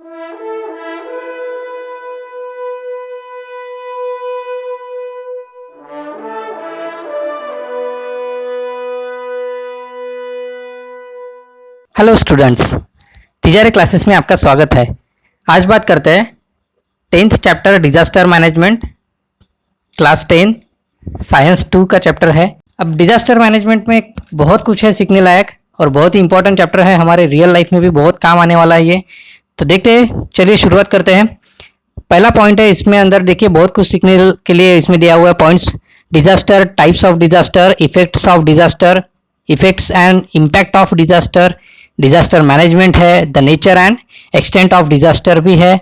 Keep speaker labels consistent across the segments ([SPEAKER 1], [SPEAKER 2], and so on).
[SPEAKER 1] Hello students, Tijare classes में आपका स्वागत है। आज बात करते हैं 10th chapter disaster management, class 10 science 2 का चैप्टर है। अब डिजास्टर मैनेजमेंट में बहुत कुछ है सीखने लायक और बहुत ही इंपॉर्टेंट चैप्टर है, हमारे रियल लाइफ में भी बहुत काम आने वाला है ये। तो देखते हैं, चलिए शुरुआत करते हैं। पहला पॉइंट है इसमें, अंदर देखिए बहुत कुछ सीखने के लिए इसमें दिया हुआ है points. Disaster, types of disaster, effects of disaster, effects and impact of disaster, disaster management है, the nature and extent of disaster भी है,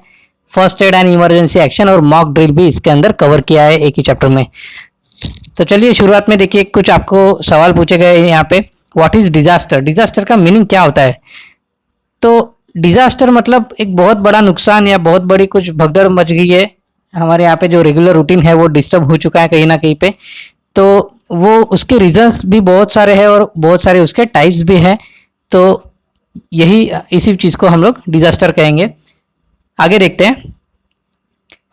[SPEAKER 1] first aid and emergency action और मॉक ड्रिल भी इसके अंदर कवर किया है एक ही चैप्टर में। तो चलिए शुरुआत में देखिए, कुछ आपको सवाल पूछे गए हैं यहाँ पे। What is disaster? डिजास्टर का मीनिंग क्या होता है? तो डिजास्टर मतलब एक बहुत बड़ा नुकसान या बहुत बड़ी कुछ भगदड़ मच गई है, हमारे यहाँ पे जो रेगुलर रूटीन है वो डिस्टर्ब हो चुका है कहीं ना कहीं पे। तो वो उसके रीजंस भी बहुत सारे हैं और बहुत सारे उसके टाइप्स भी हैं। तो यही इसी चीज को हम लोग डिजास्टर कहेंगे। आगे देखते हैं,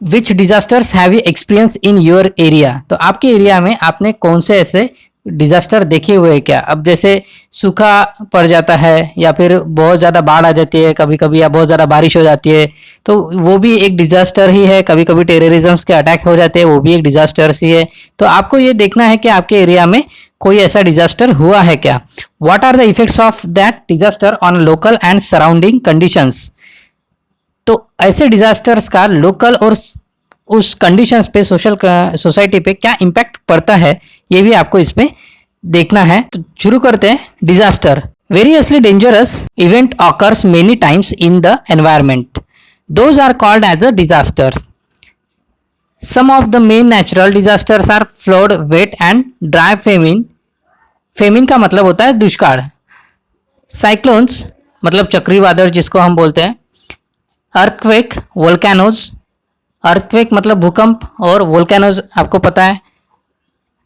[SPEAKER 1] which disasters have you experience in your area? तो आपके एरिया में आपने कौन से ऐसे डिजास्टर देखे हुए हैं क्या? अब जैसे सूखा पड़ जाता है या फिर बहुत ज़्यादा बाढ़ आ जाती है कभी कभी, या बहुत ज़्यादा बारिश हो जाती है, तो वो भी एक डिजास्टर ही है। कभी कभी टेररिज्म के अटैक हो जाते हैं, वो भी एक डिजास्टर ही है। तो आपको ये देखना है कि आपके एरिया में कोई ऐसा डिजास्टर हुआ है क्या। What are the effects of that disaster on local and surrounding conditions? तो ऐसे डिजास्टर्स का लोकल और उस कंडीशंस पे, सोसाइटी पे क्या इम्पैक्ट पड़ता है, ये भी आपको इसमें देखना है। तो शुरू करते हैं। Disaster, variously dangerous event occurs many times in the environment, those are called as a disasters. Some of the main natural disasters are flood, wet and dry famine. Famine का मतलब होता है दुष्काल। साइक्लोन्स मतलब चक्री वादळ जिसको हम बोलते हैं। अर्थक्वेक, वोल्केनोज, अर्थक्वेक मतलब भूकंप और वोल्केनोज आपको पता है।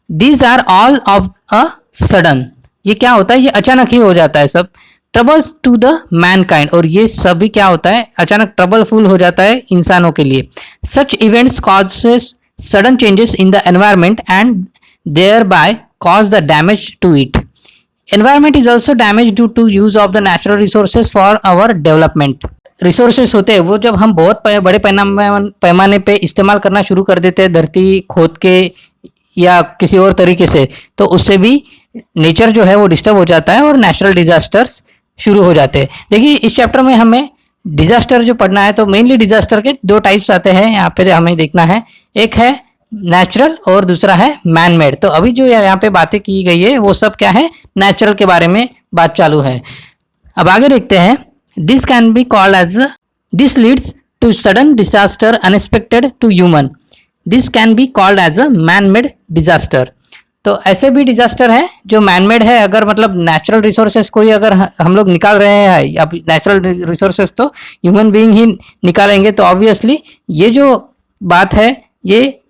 [SPEAKER 1] These are all of a sudden, ये क्या होता है, ये अचानक ही हो जाता है सब। ट्रबल्स टू द मैनकाइंड, और ये सभी क्या होता है, अचानक ट्रबलफुल हो जाता है इंसानों के लिए। Such events causes sudden changes in the environment and thereby cause the damage to it. Environment is also damage due to use of the natural resources for our development. Resources होते हैं वो जब हम बहुत बड़े पैमाने पे इस्तेमाल करना शुरू कर देते हैं, धरती खोद के या किसी और तरीके से, तो उससे भी नेचर जो है वो डिस्टर्ब हो जाता है और नेचुरल डिजास्टर्स शुरू हो जाते हैं। देखिए इस चैप्टर में हमें डिजास्टर जो पढ़ना है, तो मेनली डिजास्टर के दो टाइप्स आते हैं यहाँ पे हमें देखना है। एक है नेचुरल और दूसरा है मैन मेड। तो अभी जो यहाँ पे बातें की गई है वो सब क्या है, नेचुरल के बारे में बात चालू है। अब आगे देखते हैं। This can be called as, this leads to sudden disaster unexpected to human, this can be called as a man made disaster. तो ऐसे भी डिजास्टर है जो मैनमेड है। अगर मतलब नेचुरल रिसोर्सेज कोई अगर हम लोग निकाल रहे हैं, अब नेचुरल रिसोर्सेज तो ह्यूमन बीइंग ही निकालेंगे, तो ऑब्वियसली ये जो बात है ये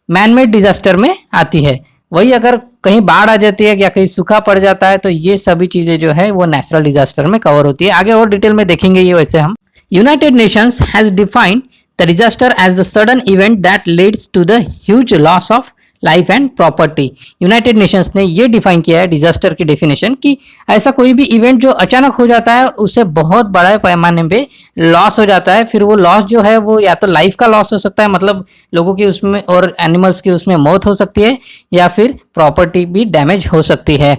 [SPEAKER 1] मैनमेड डिजास्टर में आती है। वही अगर कहीं बाढ़ आ जाती है या कहीं सूखा पड़ जाता है, तो ये सभी चीजें जो है वो नेचुरल डिजास्टर में कवर होती है। आगे और डिटेल में देखेंगे ये वैसे हम। United Nations has defined the disaster as the sudden event that leads to the huge loss of life and property. United Nations ने ये डिफाइन किया है डिजास्टर की डेफिनेशन कि ऐसा कोई भी इवेंट जो अचानक हो जाता है, उससे बहुत बड़ा पैमाने पे लॉस हो जाता है। फिर वो लॉस जो है वो या तो लाइफ का लॉस हो सकता है, मतलब लोगों की उसमें और एनिमल्स की उसमें मौत हो सकती है, या फिर प्रॉपर्टी भी डैमेज हो सकती है।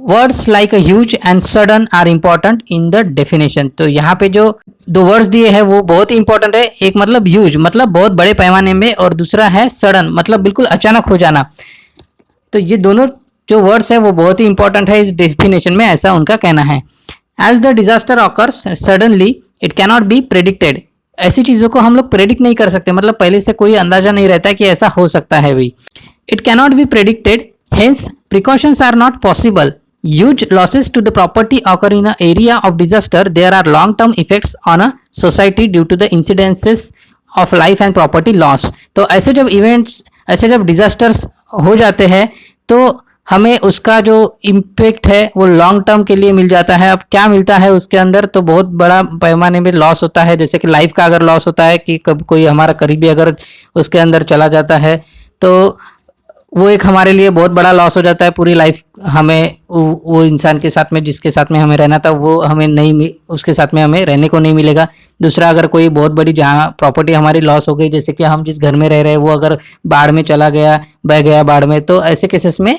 [SPEAKER 1] Words like huge and sudden are important in the definition. तो यहाँ पे जो दो वर्ड्स दिए हैं वो बहुत ही इंपॉर्टेंट है। एक मतलब ह्यूज मतलब बहुत बड़े पैमाने में, और दूसरा है सडन मतलब बिल्कुल अचानक हो जाना। तो ये दोनों जो वर्ड्स है वो बहुत ही इंपॉर्टेंट है इस डेफिनेशन में, ऐसा उनका कहना है। As the disaster occurs suddenly it cannot be predicted. ऐसी चीजों को हम लोग प्रेडिक्ट नहीं कर सकते, मतलब पहले से कोई अंदाजा नहीं रहता कि ऐसा हो सकता है भाई। It cannot be predicted, hence precautions are not possible. Huge losses to the property occur in an area of disaster. There are long-term effects on a society due to the incidences of life and property loss. तो ऐसे जब events, ऐसे जब disasters हो जाते हैं, तो हमें उसका जो इम्पैक्ट है वो लॉन्ग टर्म के लिए मिल जाता है। अब क्या मिलता है उसके अंदर, तो बहुत बड़ा पैमाने में लॉस होता है। जैसे कि लाइफ का अगर लॉस होता है कि कब कोई हमारा करीबी अगर उसके अंदर चला जाता है तो वो एक हमारे लिए बहुत बड़ा लॉस हो जाता है। पूरी लाइफ हमें वो इंसान के साथ में जिसके साथ में हमें रहना था वो हमें नहीं, उसके साथ में हमें रहने को नहीं मिलेगा। दूसरा, अगर कोई बहुत बड़ी जहाँ प्रॉपर्टी हमारी लॉस हो गई, जैसे कि हम जिस घर में रह रहे हैं वो अगर बाढ़ में चला गया, बह गया बाढ़ में, तो ऐसे केसेस में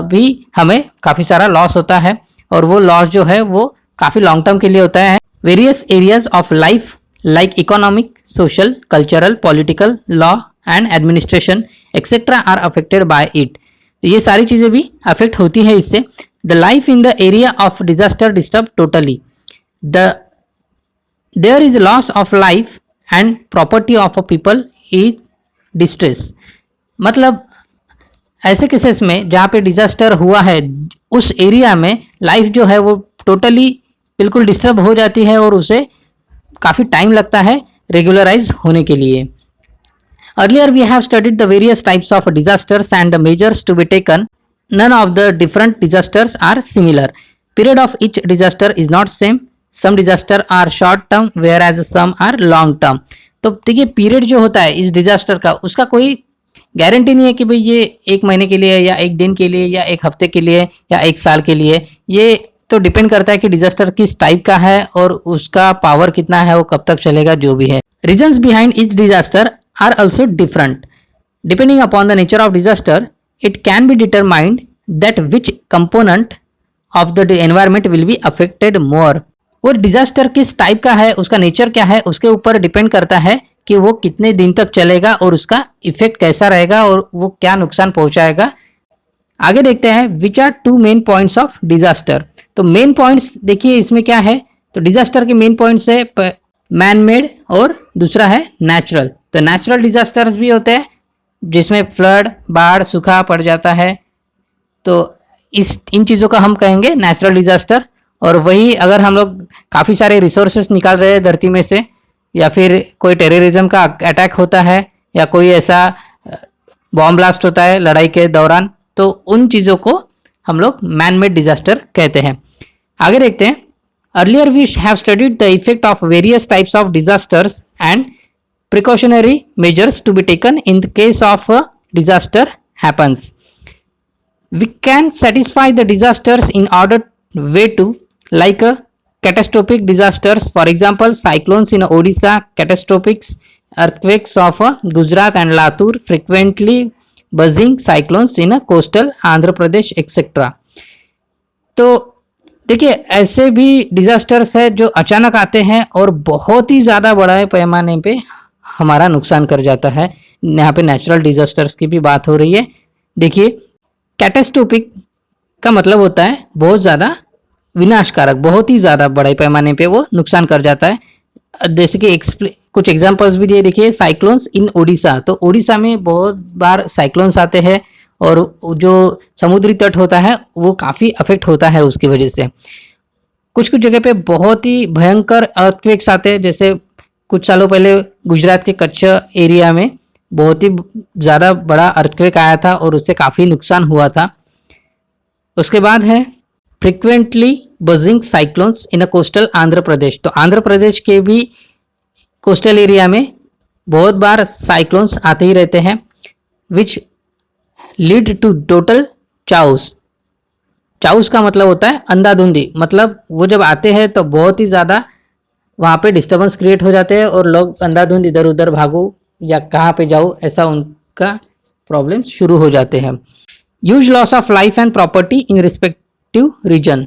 [SPEAKER 1] भी हमें काफ़ी सारा लॉस होता है। और वो लॉस जो है वो काफ़ी लॉन्ग टर्म के लिए होता है। Various areas of life like economic, social, cultural, political, law and administration etcetera are affected by it. तो ये सारी चीज़ें भी अफेक्ट होती है इससे। The life in the area of disaster disturb totally. There is loss of life and property of a people is distress. मतलब ऐसे केसेस में जहाँ पे डिजास्टर हुआ है उस एरिया में लाइफ जो है वो टोटली बिल्कुल डिस्टर्ब हो जाती है और उसे काफ़ी टाइम लगता है रेगुलराइज होने के लिए। Earlier we have studied the various types of disasters and the measures to be taken. None of the different disasters are similar. Period of each disaster is not same. Some disaster are short term whereas some are long term. तो देखिए period जो होता है इस disaster का उसका कोई guarantee नहीं है कि भाई ये एक महीने के लिए या एक दिन के लिए या एक हफ्ते के लिए या एक साल के लिए। ये तो डिपेंड करता है कि डिजास्टर किस टाइप का है और उसका पावर कितना है, वो कब तक चलेगा, जो भी है। Reasons behind each disaster are also different. Depending upon the nature of disaster, it can be determined that which component of the environment will be affected more. वो डिजास्टर किस टाइप का है, उसका नेचर क्या है, उसके ऊपर डिपेंड करता है कि वो कितने दिन तक चलेगा और उसका इफेक्ट कैसा रहेगा और वो क्या नुकसान पहुंचाएगा। आगे देखते हैं which are two main points of disaster. तो मेन पॉइंट्स देखिए इसमें क्या है, तो डिजास्टर के मेन पॉइंट्स है मैन मेड और दूसरा है नेचुरल। तो नेचुरल डिजास्टर्स भी होते हैं जिसमें फ्लड, बाढ़, सूखा पड़ जाता है, तो इन चीज़ों का हम कहेंगे नेचुरल डिजास्टर। और वही अगर हम लोग काफ़ी सारे रिसोर्सेस निकाल रहे हैं धरती में से, या फिर कोई टेररिज्म का अटैक होता है या कोई ऐसा बॉम्ब ब्लास्ट होता है लड़ाई के दौरान, तो उन चीज़ों को हम लोग मैन मेड डिजास्टर कहते हैं। आगे देखते हैं। Earlier we have studied the effect of various types of disasters and precautionary measures to be taken in the case of a disaster happens. We can satisfy the disasters in order way to like a catastrophic disasters, for example cyclones in Odisha, catastrophic earthquakes of Gujarat and Latur, frequently buzzing cyclones in coastal Andhra Pradesh etc. तो देखिए ऐसे भी disasters है जो अचानक आते हैं और बहुत ही ज़्यादा बड़ा पैमाने पे हमारा नुकसान कर जाता है। यहाँ पे नेचुरल डिजास्टर्स की भी बात हो रही है। देखिए कैटास्ट्रोफिक का मतलब होता है बहुत ज़्यादा विनाशकारक, बहुत ही ज़्यादा बड़े पैमाने पे वो नुकसान कर जाता है। जैसे कि कुछ एग्जांपल्स भी दिए, देखिए साइक्लोन्स इन ओडिशा। तो ओडिशा में बहुत बार साइक्लोन्स आते हैं और जो समुद्री तट होता है वो काफ़ी अफेक्ट होता है उसकी वजह से। कुछ कुछ जगह पे बहुत ही भयंकर अर्थक्वेक्स आते हैं, जैसे कुछ सालों पहले गुजरात के कच्छ एरिया में बहुत ही ज़्यादा बड़ा अर्थक्वेक आया था और उससे काफ़ी नुकसान हुआ था। उसके बाद है frequently buzzing cyclones in a coastal Andhra Pradesh. तो आंध्र प्रदेश के भी कोस्टल एरिया में बहुत बार साइक्लोन्स आते ही रहते हैं, which lead to total chaos. Chaos का मतलब होता है अंधाधुंधी, मतलब वो जब आते हैं तो बहुत ही ज़्यादा वहाँ पे डिस्टर्बेंस क्रिएट हो जाते हैं और लोग अंधाधुंध इधर उधर भागो या कहाँ पे जाओ ऐसा उनका प्रॉब्लम शुरू हो जाते हैं। Huge loss of life and property in respective region.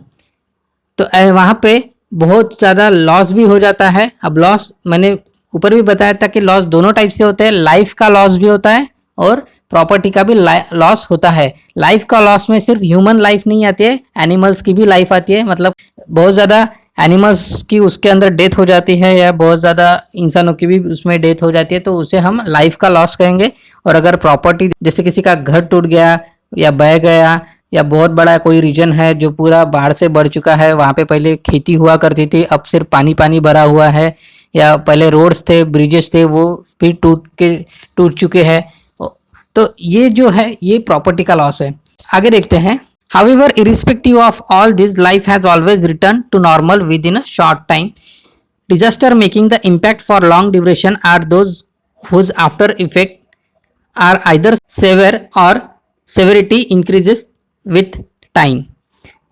[SPEAKER 1] तो वहाँ पे बहुत ज़्यादा लॉस भी हो जाता है। अब लॉस मैंने ऊपर भी बताया था कि लॉस दोनों टाइप से होते हैं, लाइफ का लॉस भी होता है और प्रॉपर्टी का भी लॉस होता है। लाइफ का लॉस में सिर्फ ह्यूमन लाइफ नहीं आती है, एनिमल्स की भी लाइफ आती है। मतलब बहुत ज़्यादा एनिमल्स की उसके अंदर डेथ हो जाती है या बहुत ज़्यादा इंसानों की भी उसमें डेथ हो जाती है, तो उसे हम लाइफ का लॉस कहेंगे। और अगर प्रॉपर्टी जैसे किसी का घर टूट गया या बह गया या बहुत बड़ा कोई रीजन है जो पूरा बाढ़ से बढ़ चुका है, वहाँ पे पहले खेती हुआ करती थी, अब सिर्फ पानी पानी भरा हुआ है, या पहले रोड्स थे, ब्रिजेस थे, वो भी टूट चुके हैं, तो ये जो है ये प्रॉपर्टी का लॉस है। आगे देखते हैं। However, irrespective of all this, life has always returned to normal within a short time. Disaster making the impact for long duration are those whose after effect are either severe or severity increases with time.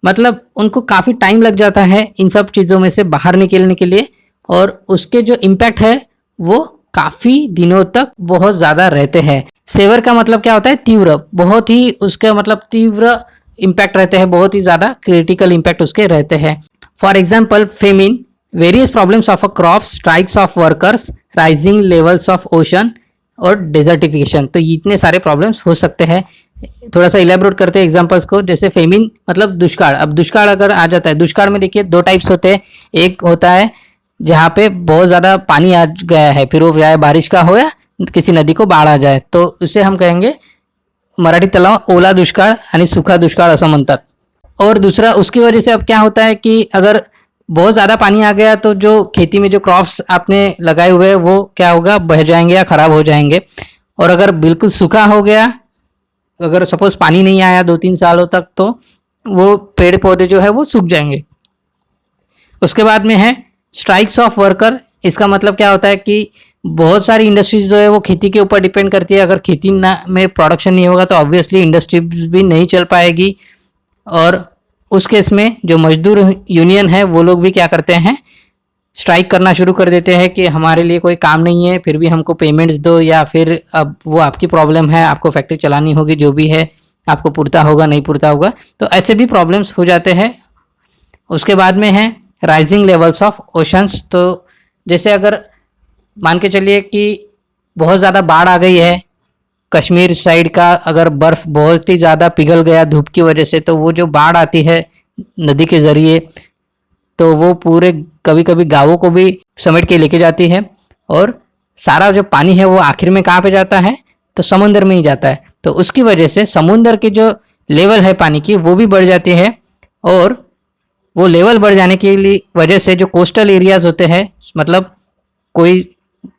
[SPEAKER 1] मतलब उनको काफ़ी time लग जाता है इन सब चीज़ों में से बाहर निकलने के लिए, और उसके जो इम्पैक्ट है वो काफ़ी दिनों तक बहुत ज़्यादा रहते हैं। सेवर का मतलब क्या होता है? तीव्र, बहुत ही उसके मतलब तीव्र इम्पैक्ट रहते हैं, बहुत ही ज़्यादा क्रिटिकल इम्पैक्ट उसके रहते हैं। For example famine, various problems of a crop, strikes of workers, rising levels of ocean और डेजर्टिफिकेशन। तो इतने सारे प्रॉब्लम्स हो सकते हैं। थोड़ा सा इलेबोरेट करते हैं एग्जांपल्स को। जैसे फेमिन मतलब दुष्काल। अब दुष्काल अगर आ जाता है, दुष्काल में देखिए दो टाइप्स होते हैं। एक होता है जहाँ पे बहुत ज़्यादा पानी आ गया है, फिर वो चाहे बारिश का हो या किसी नदी को बाढ़ आ जाए, तो उसे हम कहेंगे मराठी तलाव ओला दुष्काळ आणि सुखा दुष्काळ असं म्हणतात। और दूसरा उसकी वजह से अब क्या होता है कि अगर बहुत ज़्यादा पानी आ गया तो जो खेती में जो क्रॉप्स आपने लगाए हुए हैं वो क्या होगा? बह जाएंगे या ख़राब हो जाएंगे। और अगर बिल्कुल सूखा हो गया, अगर सपोज पानी नहीं आया 2-3 सालों तक, तो वो पेड़ पौधे जो है वो सूख जाएंगे। उसके बाद में है स्ट्राइक्स ऑफ वर्कर। इसका मतलब क्या होता है कि बहुत सारी इंडस्ट्रीज जो है वो खेती के ऊपर डिपेंड करती है। अगर खेती ना में प्रोडक्शन नहीं होगा तो ऑब्वियसली इंडस्ट्री भी नहीं चल पाएगी, और उस केस में जो मजदूर यूनियन है वो लोग भी क्या करते हैं? स्ट्राइक करना शुरू कर देते हैं कि हमारे लिए कोई काम नहीं है, फिर भी हमको पेमेंट्स दो, या फिर अब वो आपकी प्रॉब्लम है, आपको फैक्ट्री चलानी होगी, जो भी है आपको पूर्ता होगा नहीं पूर्ता होगा। तो ऐसे भी प्रॉब्लम्स हो जाते हैं। उसके बाद में है राइजिंग लेवल्स ऑफ ओशंस। तो जैसे अगर मान के चलिए कि बहुत ज़्यादा बाढ़ आ गई है कश्मीर साइड का, अगर बर्फ़ बहुत ही ज़्यादा पिघल गया धूप की वजह से, तो वो जो बाढ़ आती है नदी के ज़रिए, तो वो पूरे कभी कभी गाँवों को भी समेट के लेके जाती है, और सारा जो पानी है वो आखिर में कहाँ पे जाता है? तो समुंदर में ही जाता है। तो उसकी वजह से समुंदर की जो लेवल है पानी की वो भी बढ़ जाती है, और वो लेवल बढ़ जाने की वजह से जो कोस्टल एरियाज होते हैं, मतलब कोई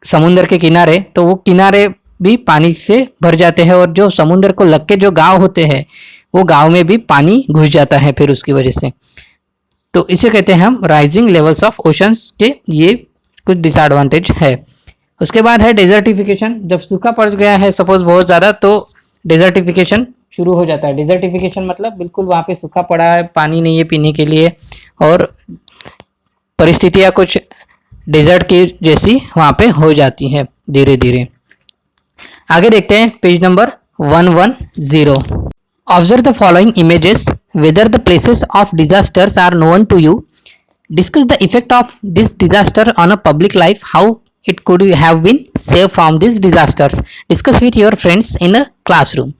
[SPEAKER 1] समुंदर के किनारे, तो वो किनारे भी पानी से भर जाते हैं, और जो समुंदर को लग के जो गांव होते हैं वो गांव में भी पानी घुस जाता है फिर उसकी वजह से। तो इसे कहते हैं हम राइजिंग लेवल्स ऑफ ओशंस के, ये कुछ डिसएडवांटेज है। उसके बाद है डेजर्टिफिकेशन। जब सूखा पड़ गया है सपोज बहुत ज़्यादा, तो डेजर्टिफिकेशन शुरू हो जाता है। डेजर्टिफिकेशन मतलब बिल्कुल वहाँ पे सूखा पड़ा है, पानी नहीं है पीने के लिए, और परिस्थितियाँ कुछ डेजर्ट की जैसी वहाँ पे हो जाती है धीरे धीरे। आगे देखते हैं page number 110। Observe the following images, whether the places of disasters are known to you, discuss the effect of this disaster on a public life, how it could have been saved from these disasters, discuss with your friends in a classroom।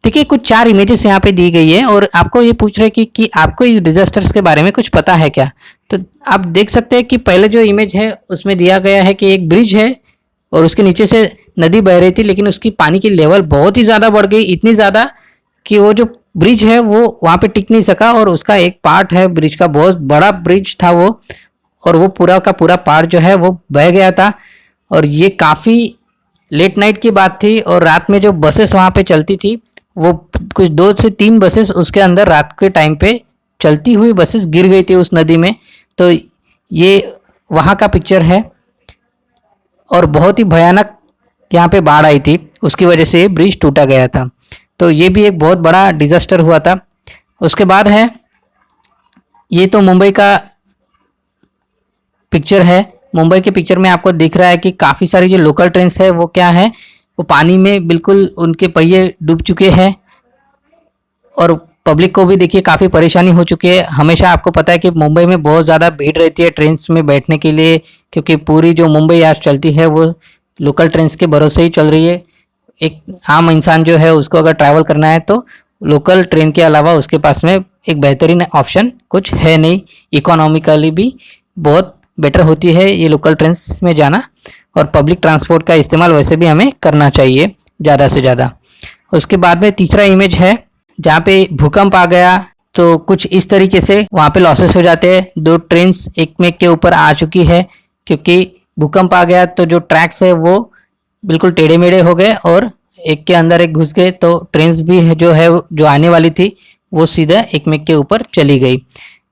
[SPEAKER 1] देखिए कुछ 4 images यहाँ पे दी गई है, और आपको ये पूछ रहे कि आपको इस डिजास्टर्स के बारे में कुछ पता है क्या। तो आप देख सकते हैं कि पहले जो इमेज है उसमें दिया गया है कि एक ब्रिज है और उसके नीचे से नदी बह रही थी, लेकिन उसकी पानी की लेवल बहुत ही ज़्यादा बढ़ गई, इतनी ज़्यादा कि वो जो ब्रिज है वो वहाँ पे टिक नहीं सका, और उसका एक पार्ट है ब्रिज का, बहुत बड़ा ब्रिज था वो, और वो पूरा का पूरा पार्ट जो है वो बह गया था। और ये काफ़ी लेट नाइट की बात थी, और रात में जो बसेस वहाँ पे चलती थी वो कुछ 2 से 3 बसेस उसके अंदर रात के टाइम पे चलती हुई बसेस गिर गई थी उस नदी में। तो ये वहाँ का पिक्चर है, और बहुत ही भयानक यहाँ पे बाढ़ आई थी, उसकी वजह से ये ब्रिज टूटा गया था। तो ये भी एक बहुत बड़ा डिजास्टर हुआ था। उसके बाद है ये तो मुंबई का पिक्चर है। मुंबई के पिक्चर में आपको दिख रहा है कि काफ़ी सारी जो लोकल ट्रेन्स है वो क्या है, वो पानी में बिल्कुल उनके पहिए डूब चुके हैं, और पब्लिक को भी देखिए काफ़ी परेशानी हो चुकी है। हमेशा आपको पता है कि मुंबई में बहुत ज़्यादा भीड़ रहती है ट्रेन्स में बैठने के लिए, क्योंकि पूरी जो मुंबई आज चलती है वो लोकल ट्रेन्स के भरोसे ही चल रही है। एक आम इंसान जो है उसको अगर ट्रैवल करना है तो लोकल ट्रेन के अलावा उसके पास में एक बेहतरीन ऑप्शन कुछ है नहीं। इकोनॉमिकली भी बहुत बेटर होती है ये लोकल ट्रेन्स में जाना, और पब्लिक ट्रांसपोर्ट का इस्तेमाल वैसे भी हमें करना चाहिए ज़्यादा से ज़्यादा। उसके बाद में तीसरा इमेज है जहाँ पे भूकंप आ गया, तो कुछ इस तरीके से वहाँ पे लॉसेस हो जाते हैं। 2 ट्रेन्स एक में के ऊपर आ चुकी है, क्योंकि भूकंप आ गया तो जो ट्रैक्स है वो बिल्कुल टेढ़े मेढ़े हो गए, और एक के अंदर एक घुस गए तो ट्रेन्स भी है जो आने वाली थी वो सीधा एक में के ऊपर चली गई।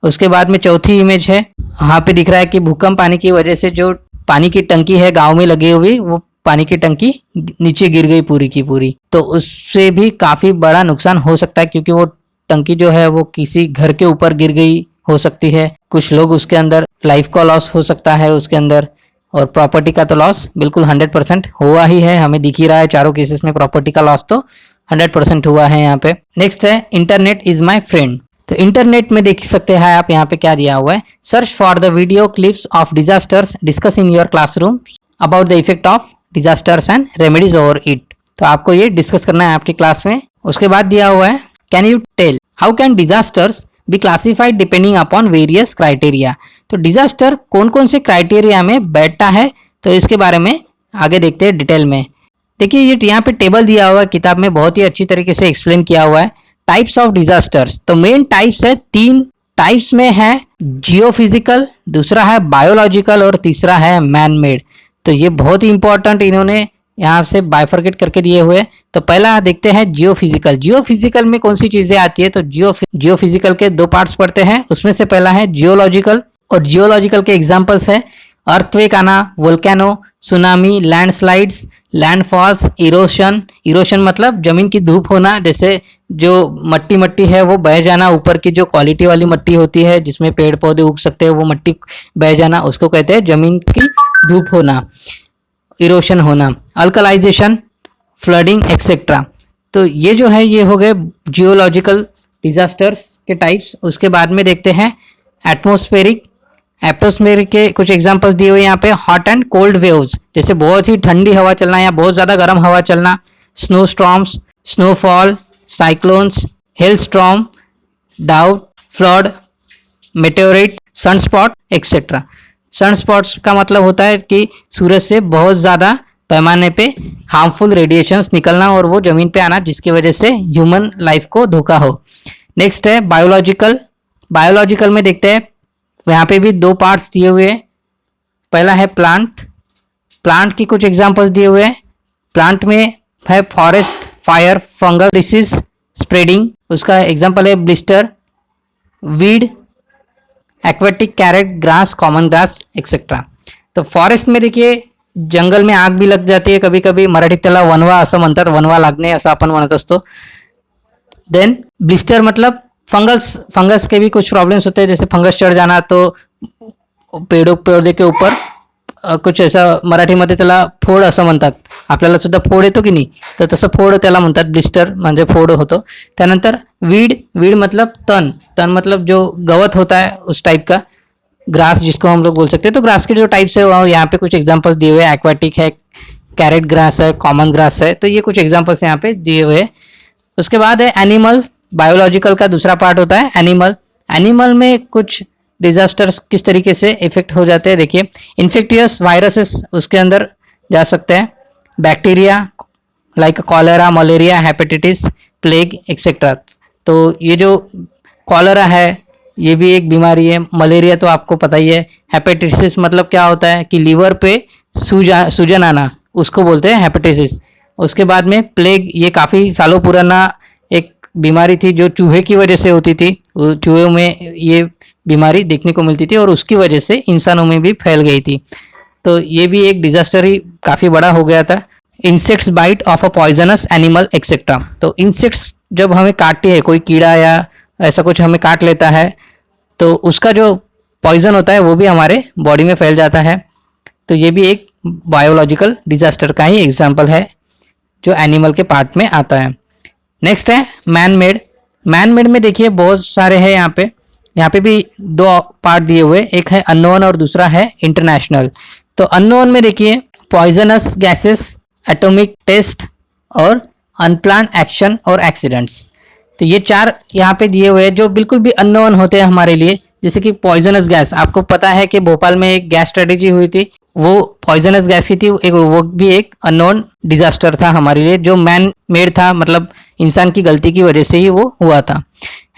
[SPEAKER 1] उसके बाद में चौथी इमेज है, वहाँ पे दिख रहा है कि भूकंप आने की वजह से जो पानी की टंकी है गांव में लगी हुई, वो पानी की टंकी नीचे गिर गई पूरी की पूरी। तो उससे भी काफ़ी बड़ा नुकसान हो सकता है, क्योंकि वो टंकी जो है वो किसी घर के ऊपर गिर गई हो सकती है। कुछ लोग उसके अंदर लाइफ का लॉस हो सकता है उसके अंदर, और प्रॉपर्टी का तो लॉस बिल्कुल 100% हुआ ही है। हमें दिख ही रहा है चारों केसेस में प्रॉपर्टी का लॉस तो 100% हुआ है यहाँ पे। नेक्स्ट है इंटरनेट इज माई फ्रेंड। तो इंटरनेट में देख सकते हैं आप यहाँ पे क्या दिया हुआ है, search for the video clips of disasters discuss in your classroom about the effect of disasters and remedies over it. तो आपको ये डिस्कस करना है आपकी क्लास में। उसके बाद दिया हुआ है can you tell how can disasters be classified depending upon various criteria. तो डिजास्टर कौन कौन से क्राइटेरिया में बैठता है, तो इसके बारे में आगे देखते हैं डिटेल में। देखिए ये यहाँ पे टेबल दिया हुआ है किताब में, बहुत ही अच्छी तरीके से एक्सप्लेन किया हुआ है। टाइप्स ऑफ डिजास्टर्स, तो मेन टाइप्स है 3 टाइप्स में है, जियोफिजिकल, दूसरा है बायोलॉजिकल और तीसरा है मैन मेड। तो ये बहुत ही इंपॉर्टेंट इन्होंने यहाँ से बाइफरकेट करके दिए हुए। तो पहला देखते हैं जियोफिजिकल। जियोफिजिकल में कौन सी चीजें आती है, तो जियोफिजिकल के 2 पार्ट्स पढ़ते हैं। उसमें से पहला है जियोलॉजिकल, और जियोलॉजिकल के एग्जांपल्स है अर्थक्वेक आना, volcano, tsunami, landslides, landfalls, erosion. Erosion मतलब जमीन की धूप होना, जैसे जो मट्टी है वो बह जाना, ऊपर की जो क्वालिटी वाली मट्टी होती है जिसमें पेड़ पौधे उग सकते हैं वो मट्टी बह जाना, उसको कहते हैं जमीन की धूप होना, इरोशन होना। अल्कलाइजेशन, फ्लडिंग एक्सेट्रा। तो ये जो है ये हो गए जियोलॉजिकल डिजास्टर्स के टाइप्स। उसके बाद में देखते हैं एटमॉस्फेरिक। एटमॉस्फेरिक के कुछ एग्जांपल्स दिए हुए यहाँ पे, हॉट एंड कोल्ड वेव्स, जैसे बहुत ही ठंडी हवा चलना या बहुत ज़्यादा गर्म हवा चलना, snow storms, snowfall, cyclones, hail storm, डाउट, flood, meteorite, sunspot etcetera. Sunspots का मतलब होता है कि सूरज से बहुत ज़्यादा पैमाने पे हार्मफुल रेडिएशंस निकलना और वो ज़मीन पे आना, जिसकी वजह से ह्यूमन लाइफ को धोखा हो। नेक्स्ट है बायोलॉजिकल। बायोलॉजिकल में देखते हैं यहाँ पे भी 2 पार्ट्स दिए हुए हैं। पहला है प्लांट। प्लांट की कुछ एग्जांपल्स दिए हुए हैं। प्लांट में है forest fire, fungal disease spreading, उसका एग्जांपल है blister, weed, aquatic carrot, grass, common grass etcetera. तो फॉरेस्ट में देखिए जंगल में आग भी लग जाती है कभी कभी, मराठीत त्याला वनवा असं म्हणतात, वनवा लागणे असं आपण म्हणत असतो। देन ब्लिस्टर मतलब फंगस के भी कुछ प्रॉब्लम्स होते हैं, जैसे फंगस चढ़ जाना, तो पौधे के ऊपर कुछ ऐसा, मराठीमध्ये त्याला फोड असं म्हणतात, आपल्याला सुद्धा फोड येतो की नाही, तर तसं फोड त्याला म्हणतात, ब्लिस्टर म्हणजे फोड होतो। त्यानंतर वीड मतलब तन मतलब जो गवत होता है उस टाइप का, ग्रास जिसको हम लोग बोल सकते हैं। तो ग्रास के जो टाइप्स है वो यहाँ पे कुछ एग्जांपल्स दिए हुए हैं, एक्वाटिक है, कैरेट ग्रास है, कॉमन ग्रास है, तो ये कुछ एग्जांपल्स यहाँ पे दिए हुए हैं। उसके बाद है एनिमल। बायोलॉजिकल का दूसरा पार्ट होता है एनिमल। एनिमल में कुछ डिजास्टर्स किस तरीके से इफेक्ट हो जाते हैं, देखिए इन्फेक्टियस वायरसेस उसके अंदर जा सकते हैं, bacteria like cholera, malaria, hepatitis, plague etcetera. तो ये जो कॉलेरा है ये भी एक बीमारी है, मलेरिया तो आपको पता ही है, हेपेटाइटिस मतलब क्या होता है कि लीवर पे सूजन आना, उसको बोलते हैं हेपेटाइटिस। उसके बाद में प्लेग, ये काफ़ी सालों पुराना एक बीमारी थी जो चूहे की वजह से होती थी, चूहे में ये बीमारी देखने को मिलती थी और उसकी वजह से इंसानों में भी फैल गई थी। तो ये भी एक डिजास्टर ही काफ़ी बड़ा हो गया था। Insects bite of a poisonous animal etcetera. तो इंसेक्ट्स जब हमें काटती है, कोई कीड़ा या ऐसा कुछ हमें काट लेता है, तो उसका जो पॉइजन होता है वो भी हमारे बॉडी में फैल जाता है। तो ये भी एक बायोलॉजिकल डिजास्टर का ही एग्जाम्पल है जो एनिमल के पार्ट में आता है। नेक्स्ट है मैन मेड। मैन मेड में देखिए बहुत सारे हैं, यहाँ पे भी 2 पार्ट दिए हुए, एक है अननोन और दूसरा है इंटरनेशनल। तो अननोन में देखिए पॉइजनस गैसेस, एटॉमिक टेस्ट और अनप्लान्ड एक्शन और एक्सीडेंट्स। तो ये 4 यहाँ पे दिए हुए हैं जो बिल्कुल भी अननोन होते हैं हमारे लिए। जैसे कि पॉइजनस गैस, आपको पता है कि भोपाल में एक गैस स्ट्रेटेजी हुई थी, वो पॉइजनस गैस की थी, वो भी एक अननोन डिजास्टर था हमारे लिए, जो मैन मेड था, मतलब इंसान की गलती की वजह से ही वो हुआ था।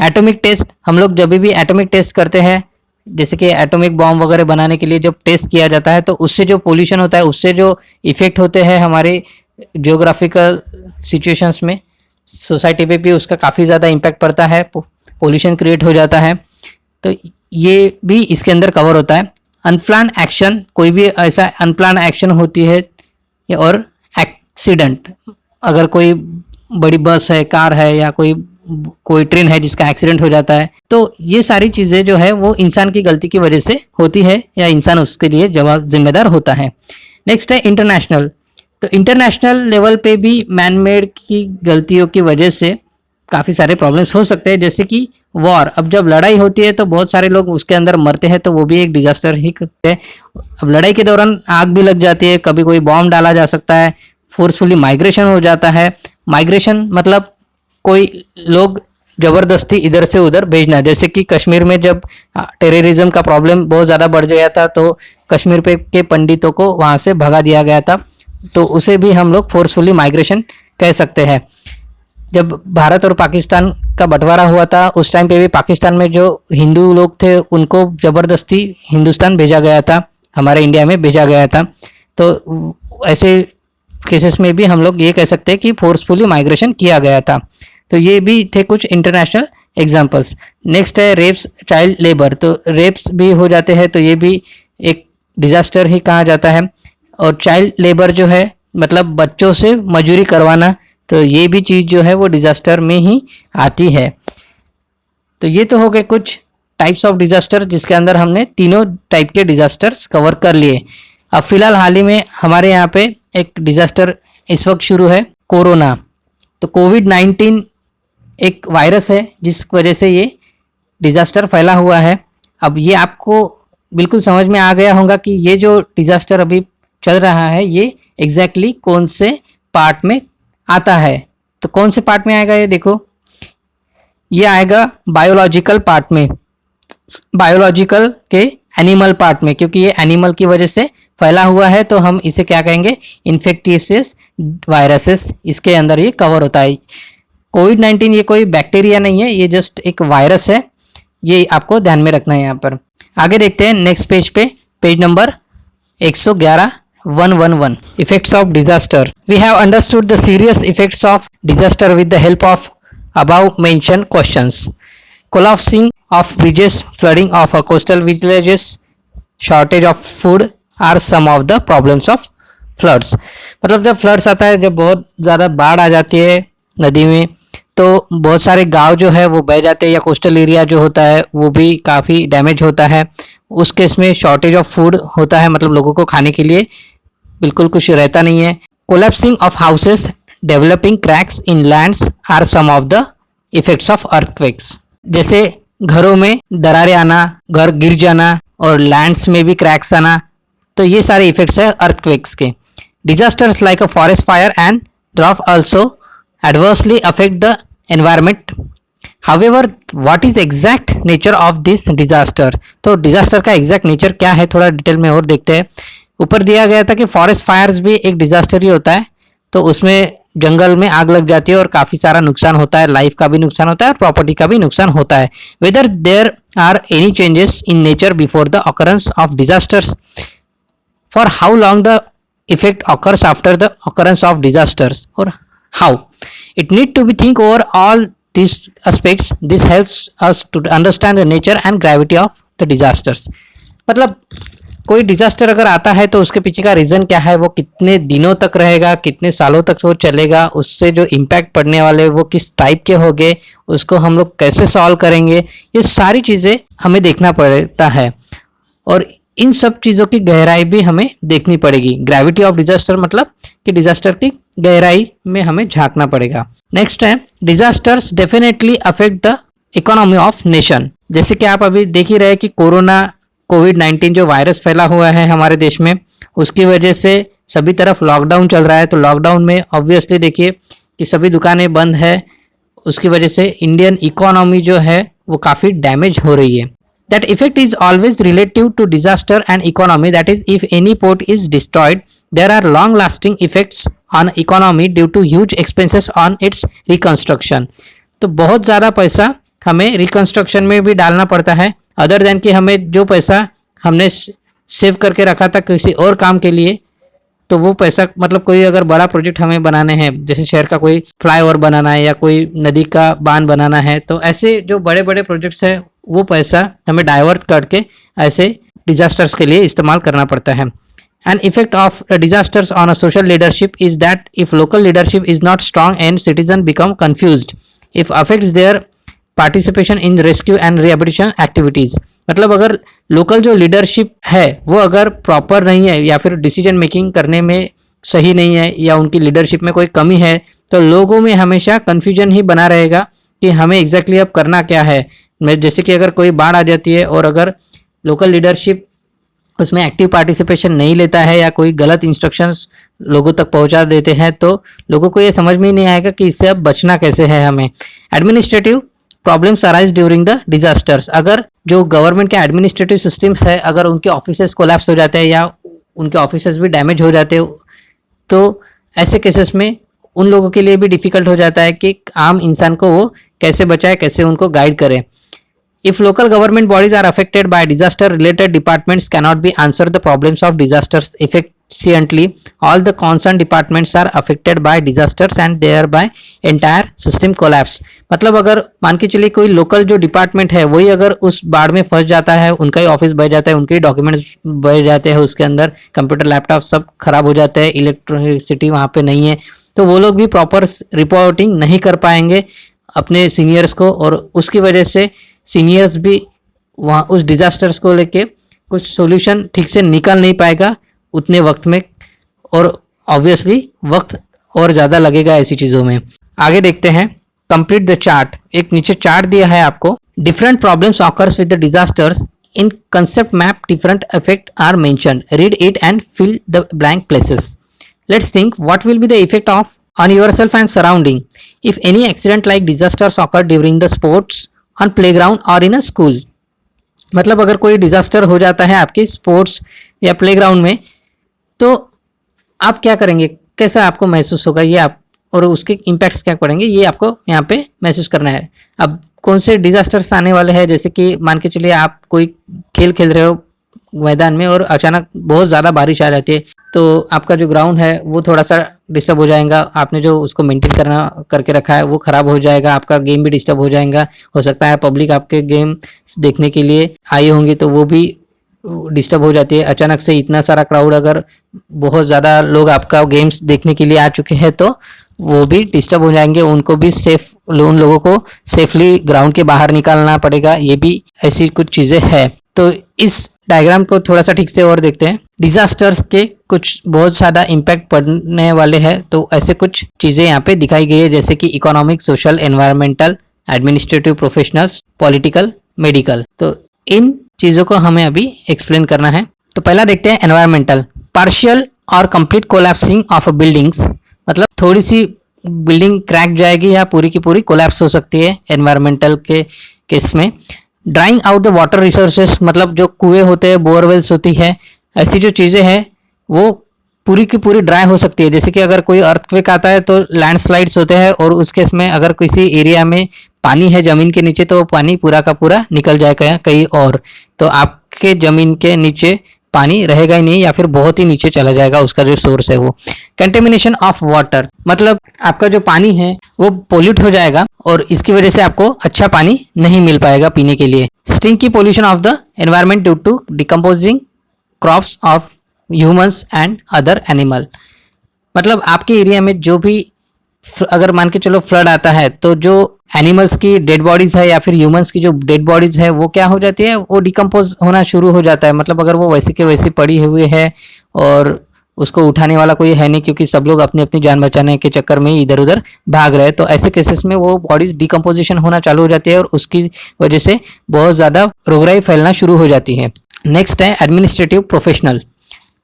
[SPEAKER 1] एटॉमिक टेस्ट, हम लोग जब भी एटॉमिक टेस्ट करते हैं, जैसे कि एटॉमिक बॉम्ब वगैरह बनाने के लिए जब टेस्ट किया जाता है, तो उससे जो पोल्यूशन होता है, उससे जो इफेक्ट होते हैं हमारे जियोग्राफिकल सिचुएशंस में सोसाइटी पे भी उसका काफ़ी ज़्यादा इम्पैक्ट पड़ता है, पोल्यूशन क्रिएट हो जाता है, तो ये भी इसके अंदर कवर होता है। अनप्लान एक्शन, कोई भी ऐसा अनप्लान एक्शन होती है और एक्सीडेंट, अगर कोई बड़ी बस है, कार है या कोई ट्रेन है जिसका एक्सीडेंट हो जाता है, तो ये सारी चीज़ें जो है वो इंसान की गलती की वजह से होती है या इंसान उसके लिए जिम्मेदार होता है। नेक्स्ट है इंटरनेशनल। तो इंटरनेशनल लेवल पे भी मैन मेड की गलतियों की वजह से काफ़ी सारे प्रॉब्लम्स हो सकते हैं, जैसे कि वॉर। अब जब लड़ाई होती है तो बहुत सारे लोग उसके अंदर मरते हैं, तो वो भी एक डिजास्टर ही है। अब लड़ाई के दौरान आग भी लग जाती है, कभी कोई बॉम्ब डाला जा सकता है, फोर्सफुली माइग्रेशन हो जाता है। माइग्रेशन मतलब कोई लोग ज़बरदस्ती इधर से उधर भेजना, जैसे कि कश्मीर में जब टेररिज्म का प्रॉब्लम बहुत ज़्यादा बढ़ गया था तो कश्मीर पे के पंडितों को वहाँ से भगा दिया गया था, तो उसे भी हम लोग फोर्सफुली माइग्रेशन कह सकते हैं। जब भारत और पाकिस्तान का बंटवारा हुआ था उस टाइम पे भी पाकिस्तान में जो हिंदू लोग थे उनको ज़बरदस्ती हिंदुस्तान भेजा गया था, हमारे इंडिया में भेजा गया था। तो ऐसे केसेस में भी हम लोग ये कह सकते हैं कि फोर्सफुली माइग्रेशन किया गया था। तो ये भी थे कुछ इंटरनेशनल एग्जांपल्स। नेक्स्ट है रेप्स, चाइल्ड लेबर। तो रेप्स भी हो जाते हैं तो ये भी एक डिजास्टर ही कहा जाता है। और चाइल्ड लेबर जो है मतलब बच्चों से मजदूरी करवाना, तो ये भी चीज़ जो है वो डिजास्टर में ही आती है। तो ये तो हो गए कुछ टाइप्स ऑफ डिजास्टर जिसके अंदर हमने तीनों टाइप के डिजास्टर्स कवर कर लिए। अब फिलहाल हाल ही में हमारे यहाँ पे एक डिजास्टर इस वक्त शुरू है, कोरोना। तो कोविड-19 एक वायरस है जिस वजह से ये डिजास्टर फैला हुआ है। अब ये आपको बिल्कुल समझ में आ गया होगा कि ये जो डिजास्टर अभी चल रहा है ये एग्जैक्टली कौन से पार्ट में आता है। तो कौन से पार्ट में आएगा ये देखो, ये आएगा बायोलॉजिकल पार्ट में, बायोलॉजिकल के एनिमल पार्ट में, क्योंकि ये एनिमल की वजह से फैला हुआ है तो हम इसे क्या कहेंगे, इन्फेक्टियस वायरसेस, इसके अंदर ये कवर होता है। कोविड-19 ये कोई बैक्टीरिया नहीं है, ये जस्ट एक वायरस है, ये आपको ध्यान में रखना है। यहाँ पर आगे देखते हैं नेक्स्ट पेज पे, page number 111 effects of disaster. We have understood the serious effects of disaster with the help of above mentioned questions. Collapsing of bridges, flooding of coastal villages, shortage of food are some of the problems of floods. मतलब जब floods आता है, जब बहुत ज़्यादा बाढ़ आ जाती है नदी में, तो बहुत सारे गांव जो है वो बह जाते हैं या कोस्टल एरिया जो होता है वो भी काफ़ी डैमेज होता है। उस केस में शॉर्टेज ऑफ फूड होता है, मतलब लोगों को खाने के लिए बिल्कुल कुछ रहता नहीं है। Collapsing of houses, developing cracks in lands are some of the effects of earthquakes. जैसे घरों में दरारें आना, घर गिर जाना और लैंड्स में भी क्रैक्स आना, तो ये सारे इफेक्ट्स है अर्थक्वेक्स के। Disasters like a forest fire and drought also adversely affect the environment. However what is exact nature of this disaster. तो डिजास्टर का एग्जैक्ट नेचर क्या है थोड़ा डिटेल में और देखते हैं। ऊपर दिया गया था कि फॉरेस्ट फायर्स भी एक डिजास्टर ही होता है, तो उसमें जंगल में आग लग जाती है और काफ़ी सारा नुकसान होता है, लाइफ का भी नुकसान होता है और प्रॉपर्टी का भी नुकसान होता है। Whether there are any changes in nature before the occurrence of disasters, for how long the effect occurs after the occurrence of disasters, और how it need to be think over all these aspects. This helps us to understand the nature and gravity of the disasters. मतलब कोई disaster अगर आता है तो उसके पीछे का रीज़न क्या है, वो कितने दिनों तक रहेगा, कितने सालों तक वो चलेगा, उससे जो इम्पैक्ट पड़ने वाले वो किस टाइप के होंगे, उसको हम लोग कैसे सॉल्व करेंगे, ये सारी चीज़ें हमें देखना पड़ता है और इन सब चीज़ों की गहराई भी हमें देखनी पड़ेगी। ग्रेविटी ऑफ डिजास्टर मतलब कि डिजास्टर की गहराई में हमें झांकना पड़ेगा। नेक्स्ट है disasters definitely affect the economy of nation. जैसे कि आप अभी देख ही रहे कि कोविड-19 जो वायरस फैला हुआ है हमारे देश में, उसकी वजह से सभी तरफ लॉकडाउन चल रहा है। तो लॉकडाउन में ऑब्वियसली देखिए कि सभी दुकानें बंद है, उसकी वजह से इंडियन इकोनॉमी जो है वो काफ़ी डैमेज हो रही है। That effect is always relative to disaster and economy. That is, if any port is destroyed, there are long-lasting effects on economy due to huge expenses on its reconstruction. तो बहुत ज़्यादा पैसा हमें रिकंस्ट्रक्शन में भी डालना पड़ता है, अदर देन कि हमें जो पैसा हमने सेव करके रखा था किसी और काम के लिए, तो वो पैसा मतलब कोई अगर बड़ा प्रोजेक्ट हमें बनाने हैं, जैसे शहर का कोई फ्लाईओवर बनाना है या कोई नदी का बांध बनाना है, तो ऐसे जो बड़े बड़े प्रोजेक्ट्स है वो पैसा हमें डाइवर्ट करके ऐसे डिजास्टर्स के लिए इस्तेमाल करना पड़ता है. An effect of disasters on a social leadership is that if local leadership is not strong and citizens become confused, if affects their participation in rescue and rehabilitation activities. मतलब अगर लोकल जो leadership है वो अगर proper नहीं है या फिर डिसीजन मेकिंग करने में सही नहीं है या उनकी लीडरशिप में कोई कमी है, तो लोगों में हमेशा कन्फ्यूजन ही बना रहेगा कि हमें एग्जैक्टली अब करना क्या है. जैसे कि अगर कोई बाढ़ आ जाती है और अगर लोकल लीडरशिप उसमें एक्टिव पार्टिसिपेशन नहीं लेता है या कोई गलत इंस्ट्रक्शंस लोगों तक पहुंचा देते हैं, तो लोगों को ये समझ में ही नहीं आएगा कि इससे अब बचना कैसे है हमें. Administrative problems arise during the disasters. अगर जो गवर्नमेंट के एडमिनिस्ट्रेटिव सिस्टम्स है अगर उनके ऑफिसेस कोलैप्स हो जाते हैं या उनके ऑफिसेस भी डैमेज हो जाते हैं, तो ऐसे केसेस में उन लोगों के लिए भी डिफिकल्ट हो जाता है कि आम इंसान को वो कैसे बचाए, कैसे उनको गाइड करे. If local government bodies are affected by disaster related departments cannot be answer the problems of disasters efficiently, all the concerned departments are affected by disasters and thereby entire system collapse. मतलब अगर मान के चलिए कोई local जो department है वही अगर उस बाढ़ में फंस जाता है, उनका ही ऑफिस बह जाता है, उनके ही डॉक्यूमेंट्स बह जाते हैं, उसके अंदर कंप्यूटर लैपटॉप सब खराब हो जाते हैं, इलेक्ट्रिसिटी वहाँ पे नहीं है, तो वो लोग भी प्रॉपर रिपोर्टिंग नहीं कर पाएंगे अपने सीनियर्स को और उसकी वजह से सीनियर्स भी वहाँ उस डिजास्टर्स को लेके कुछ सॉल्यूशन ठीक से निकाल नहीं पाएगा उतने वक्त में और ऑब्वियसली वक्त और ज़्यादा लगेगा ऐसी चीज़ों में. आगे देखते हैं कंप्लीट द चार्ट. एक नीचे चार्ट दिया है आपको. Different problems occurs with the disasters in concept map different effect are mentioned. Read it and fill the blank places. Let's think what will be the effect of on yourself and surrounding if any accident like disasters occur during the sports on playground or in a school. मतलब अगर कोई disaster हो जाता है आपके sports या playground में, तो आप क्या करेंगे, कैसा आपको महसूस होगा, ये आप और उसके इम्पैक्ट्स क्या पड़ेंगे ये आपको यहाँ पे महसूस करना है. अब कौन से डिजास्टर्स आने वाले हैं, जैसे कि मान के चलिए आप कोई खेल खेल रहे हो मैदान में और अचानक बहुत ज़्यादा बारिश आ जाती है, तो आपका जो ग्राउंड है वो थोड़ा सा डिस्टर्ब हो जाएगा, आपने जो उसको मेंटेन करके रखा है वो ख़राब हो जाएगा, आपका गेम भी डिस्टर्ब हो जाएगा. हो सकता है पब्लिक आपके गेम देखने के लिए आई होंगी तो वो भी डिस्टर्ब हो जाती है. अचानक से इतना सारा क्राउड, अगर बहुत ज़्यादा लोग आपका गेम्स देखने के लिए आ चुके हैं तो वो भी डिस्टर्ब हो जाएंगे, उनको भी उन लोगों को सेफली ग्राउंड के बाहर निकालना पड़ेगा. ये भी ऐसी कुछ चीज़ें हैं. तो इस डायग्राम को थोड़ा सा ठीक से और देखते हैं. डिजास्टर्स के कुछ बहुत ज़्यादा इम्पैक्ट पड़ने वाले हैं, तो ऐसे कुछ चीज़ें यहाँ पे दिखाई गई है, जैसे कि economic, social, environmental, administrative, professionals, political, medical. तो इन चीज़ों को हमें अभी एक्सप्लेन करना है. तो पहला देखते हैं एनवायरमेंटल. पार्शियल और कंप्लीट कोलैप्सिंग ऑफ बिल्डिंग्स. मतलब थोड़ी सी बिल्डिंग क्रैक जाएगी या पूरी की पूरी कोलैप्स हो सकती है एनवायरमेंटल के केस में. Drawing out the water resources. मतलब जो कुएं होते हैं, बोरवेल्स होती है, ऐसी जो चीज़ें हैं वो पूरी की पूरी ड्राई हो सकती है. जैसे कि अगर कोई अर्थक्वेक आता है तो लैंडस्लाइड्स होते हैं और उस केस में अगर किसी एरिया में पानी है ज़मीन के नीचे तो वो पानी पूरा का पूरा निकल जाएगा कहीं और, तो आपके ज़मीन के नीचे पानी रहेगा ही नहीं या फिर बहुत ही नीचे चला जाएगा उसका जो सोर्स है वो. Contamination of water. मतलब आपका जो पानी है वो पोल्यूट हो जाएगा और इसकी वजह से आपको अच्छा पानी नहीं मिल पाएगा पीने के लिए. Stinky pollution of the environment due to decomposing crops of humans and other animal. मतलब आपके एरिया में जो भी अगर मान के चलो फ्लड आता है तो जो एनिमल्स की डेड बॉडीज है या फिर ह्यूमंस की जो डेड बॉडीज है वो क्या हो जाती है, वो डिकम्पोज होना शुरू हो जाता है. मतलब अगर वो वैसे के वैसे पड़ी हुई है और उसको उठाने वाला कोई है नहीं, क्योंकि सब लोग अपनी अपनी जान बचाने के चक्कर में इधर उधर भाग रहे हैं, तो ऐसे केसेस में वो बॉडीज डिकम्पोजिशन होना चालू हो जाती है और उसकी वजह से बहुत ज़्यादा रोगराई फैलना शुरू हो जाती है. नेक्स्ट है administrative professional.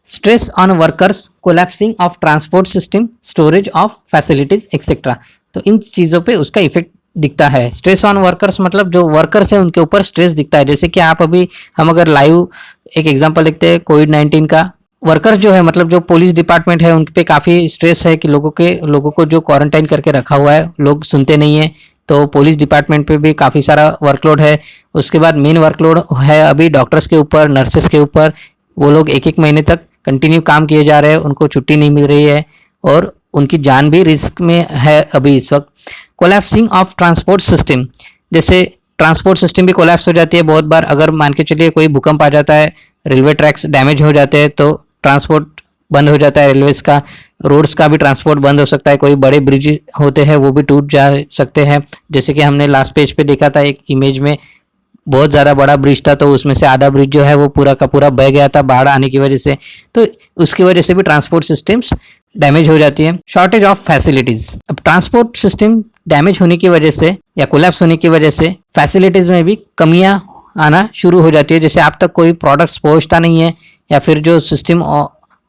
[SPEAKER 1] Stress on workers, collapsing of transport system, storage of facilities etcetera. तो इन चीज़ों पे उसका इफेक्ट दिखता है. स्ट्रेस ऑन वर्कर्स मतलब जो वर्कर्स हैं उनके ऊपर स्ट्रेस दिखता है. जैसे कि आप अभी हम अगर लाइव एक एग्जांपल देखते हैं कोविड-19 का. वर्कर्स जो है मतलब जो पुलिस डिपार्टमेंट है उन पे काफ़ी स्ट्रेस है कि लोगों को जो क्वारंटाइन करके रखा हुआ है लोग सुनते नहीं है, तो पुलिस डिपार्टमेंट पे भी काफ़ी सारा वर्कलोड है. उसके बाद मेन वर्कलोड है अभी डॉक्टर्स के ऊपर, नर्सेस के ऊपर. वो लोग एक एक महीने तक कंटिन्यू काम किए जा रहे हैं, उनको छुट्टी नहीं मिल रही है और उनकी जान भी रिस्क में है अभी इस वक्त। कोलैप्सिंग ऑफ ट्रांसपोर्ट सिस्टम, जैसे ट्रांसपोर्ट सिस्टम भी कोलैप्स हो जाती है बहुत बार। अगर मान के चलिए कोई भूकंप आ जाता है, रेलवे ट्रैक्स डैमेज हो जाते हैं तो ट्रांसपोर्ट बंद हो जाता है रेलवेज का, रोड्स का भी ट्रांसपोर्ट बंद हो सकता है। कोई बड़े ब्रिज होते हैं वो भी टूट जा सकते हैं, जैसे कि हमने लास्ट पेज पे देखा था एक इमेज में, बहुत ज़्यादा बड़ा ब्रिज था तो उसमें से आधा ब्रिज जो है वो पूरा का पूरा बह गया था बाढ़ आने की वजह से, तो उसकी वजह से भी ट्रांसपोर्ट सिस्टम्स डैमेज हो जाती है। शॉर्टेज ऑफ फैसिलिटीज, अब ट्रांसपोर्ट सिस्टम डैमेज होने की वजह से या कोलैप्स होने की वजह से फैसिलिटीज में भी कमियां आना शुरू हो जाती है। जैसे आप तक कोई प्रोडक्ट्स पहुंचता नहीं है या फिर जो सिस्टम